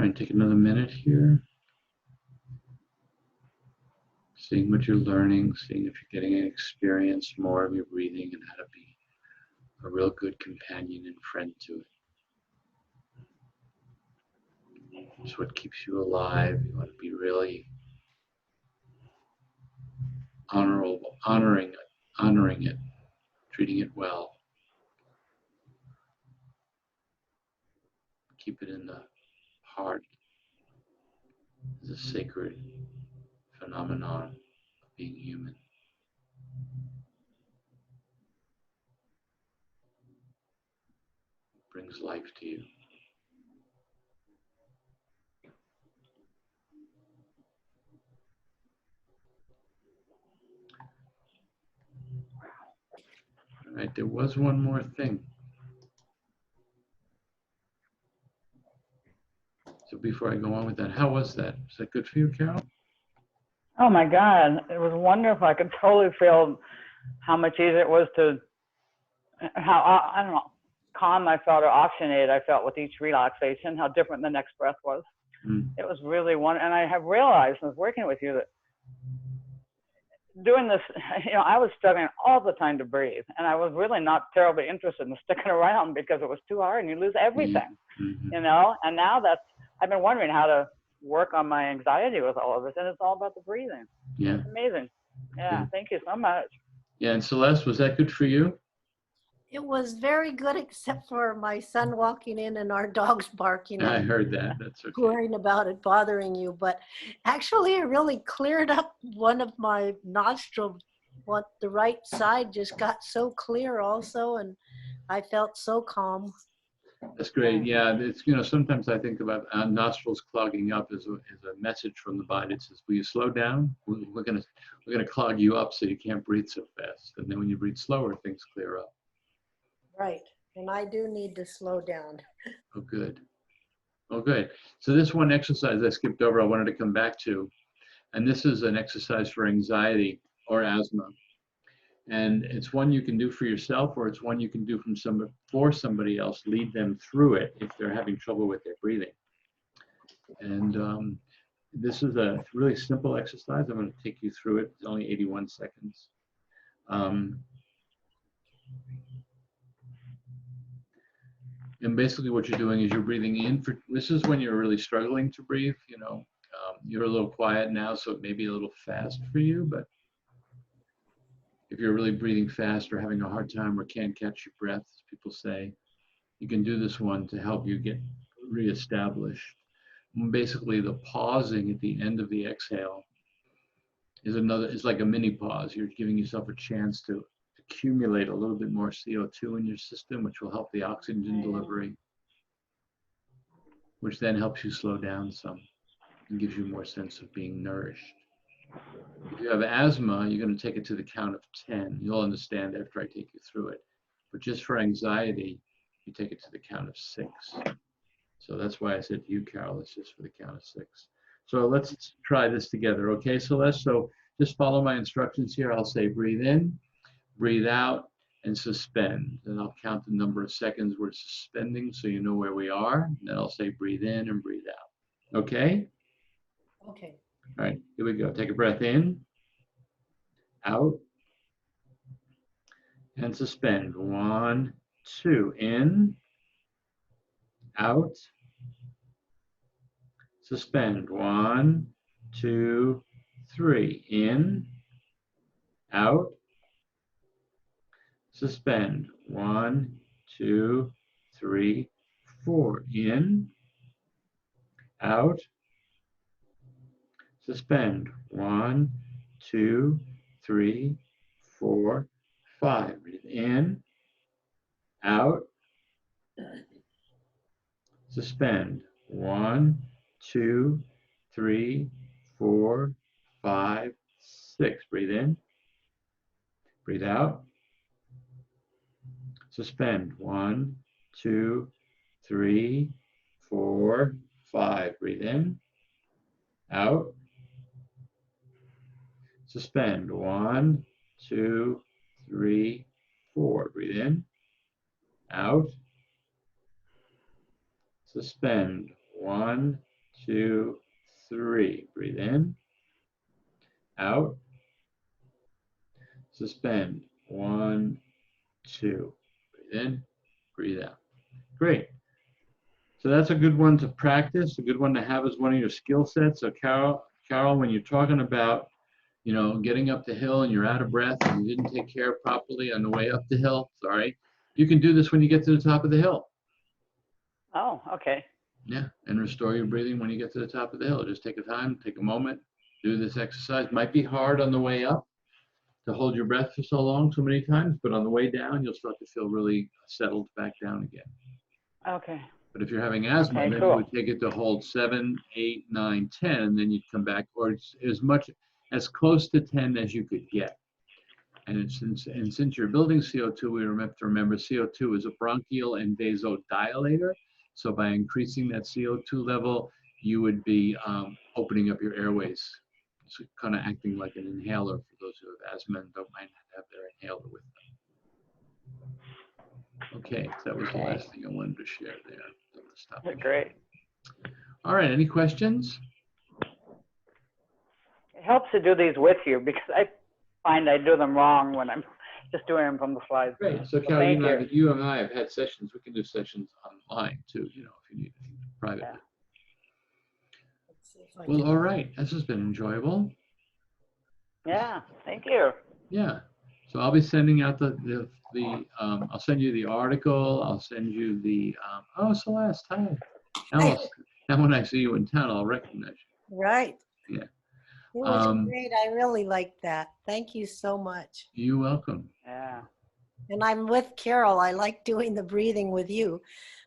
right, take another minute here. Seeing what you're learning, seeing if you're getting an experience more of your breathing and how to be a real good companion and friend to it. It's what keeps you alive. You want to be really honoring it, treating it well. Keep it in the heart as a sacred phenomenon of being human. Brings life to you. All right, there was one more thing. So before I go on with that, how was that? Was that good for you, Carol? Oh my God, it was wonderful. I could totally feel how much easier it was to, how, I don't know, calm I felt or oxygenated I felt with each relaxation, how different the next breath was. It was really wonderful. And I have realized since working with you that doing this, I was struggling all the time to breathe. And I was really not terribly interested in sticking around because it was too hard and you lose everything, Mm-hmm. And now I've been wondering how to work on my anxiety with all of this. And it's all about the breathing. Yeah. It's amazing. Yeah. Yeah. Thank you so much. Yeah, and Celeste, was that good for you? It was very good, except for my son walking in and our dogs barking I and heard that. That's okay. worrying about it bothering you. But actually, it really cleared up one of my nostrils. The right side just got so clear also, and I felt so calm. That's great. Yeah, it's sometimes I think about nostrils clogging up as a message from the body. It says, "Will you slow down? We're gonna clog you up so you can't breathe so fast." And then when you breathe slower, things clear up. Right, and I do need to slow down. Oh, good. Oh, good. So this one exercise I skipped over, I wanted to come back to, and this is an exercise for anxiety or asthma. And it's one you can do for yourself, or it's one you can do for somebody else. Lead them through it if they're having trouble with their breathing. And this is a really simple exercise. I'm going to take you through it. It's only 81 seconds. And basically what you're doing is you're breathing in. This is when you're really struggling to breathe. You're a little quiet now, so it may be a little fast for you, but if you're really breathing fast or having a hard time or can't catch your breath, as people say, you can do this one to help you get reestablished. Basically, the pausing at the end of the exhale is like a mini pause. You're giving yourself a chance to accumulate a little bit more CO2 in your system, which will help the oxygen delivery, which then helps you slow down some and gives you more sense of being nourished. If you have asthma, you're going to take it to the count of 10. You'll understand after I take you through it. But just for anxiety, you take it to the count of 6. So that's why I said to you, Carol, it's just for the count of 6. So let's try this together. Okay, Celeste? So just follow my instructions here. I'll say breathe in, breathe out, and suspend. And I'll count the number of seconds we're suspending so you know where we are. And then I'll say breathe in and breathe out. Okay? Okay. All right, here we go. Take a breath in, out, and suspend. 1, 2, in, out, suspend. 1, 2, 3, in, out, suspend. 1, 2, 3, 4, in, out, suspend. 1, 2, 3, 4, 5. Breathe in, out, suspend. 1, 2, 3, 4, 5, 6. Breathe in, breathe out, suspend. 1, 2, 3, 4, 5. Breathe in, out, suspend. 1, 2, 3, 4. Breathe in, out, suspend. 1, 2, 3. Breathe in, out, suspend. 1, 2. Breathe in, breathe out. Great. So that's a good one to practice, a good one to have as one of your skill sets. So Carol, when you're talking about, getting up the hill and you're out of breath and you didn't take care properly on the way up the hill, sorry, you can do this when you get to the top of the hill. Oh, okay. Yeah, and restore your breathing when you get to the top of the hill. Just take a time, take a moment, do this exercise. Might be hard on the way up to hold your breath for so long, so many times, but on the way down, you'll start to feel really settled back down again. Okay. But if you're having asthma, Okay, then cool. you would take it to hold 7, 8, 9, 10, and then you'd come back, or it's as close to 10 as you could get. And since you're building CO2, we have to remember CO2 is a bronchial and vasodilator. So by increasing that CO2 level, you would be opening up your airways. So kind of acting like an inhaler for those who have asthma and don't mind to have their inhaler with them. Okay, so that was the last thing I wanted to share there. I'm gonna stop it. Great. All right, any questions? It helps to do these with you because I find I do them wrong when I'm just doing them from the slides. Great. So, So Cal, thank you and I have had sessions. We can do sessions online too, if you need privately. Yeah. Let's see if I Well, can- all right. This has been enjoyable. Yeah, thank you. Yeah. So I'll be sending out I'll send you the article. I'll send you the, oh, Celeste, hi. Now when I see you in town, I'll recognize you. Right. Yeah. It was great. I really liked that. Thank you so much. You're welcome. Yeah. And I'm with Carol. I like doing the breathing with you.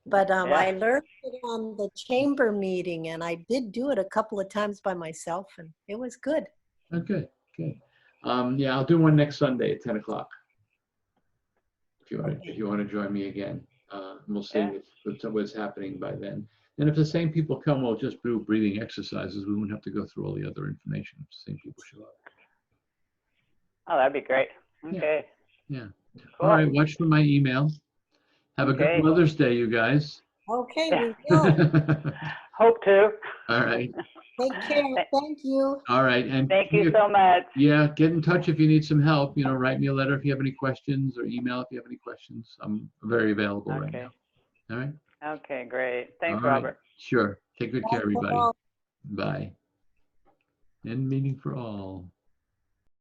But Yeah. I learned it on the chamber meeting, and I did do it a couple of times by myself, and it was good. Oh, good. Yeah, I'll do one next Sunday at 10 o'clock. If you want to join me again, we'll see Yeah. what's happening by then. And if the same people come, we'll just do breathing exercises. We won't have to go through all the other information if the same people show up. Oh, that'd be great. Okay. Yeah. Cool. All right, watch for my email. Have a Okay. good Mother's Day, you guys. Okay, Yeah. we will. Hope to. All right. Take care. Thank you. All right. And Thank you so much. yeah, get in touch if you need some help. Write me a letter if you have any questions or email if you have any questions. I'm very available right Okay. now. All right. Okay, great. Thanks, All right. Robert. Sure. Take good care, Bye, everybody. Carol. Bye. End meeting for all.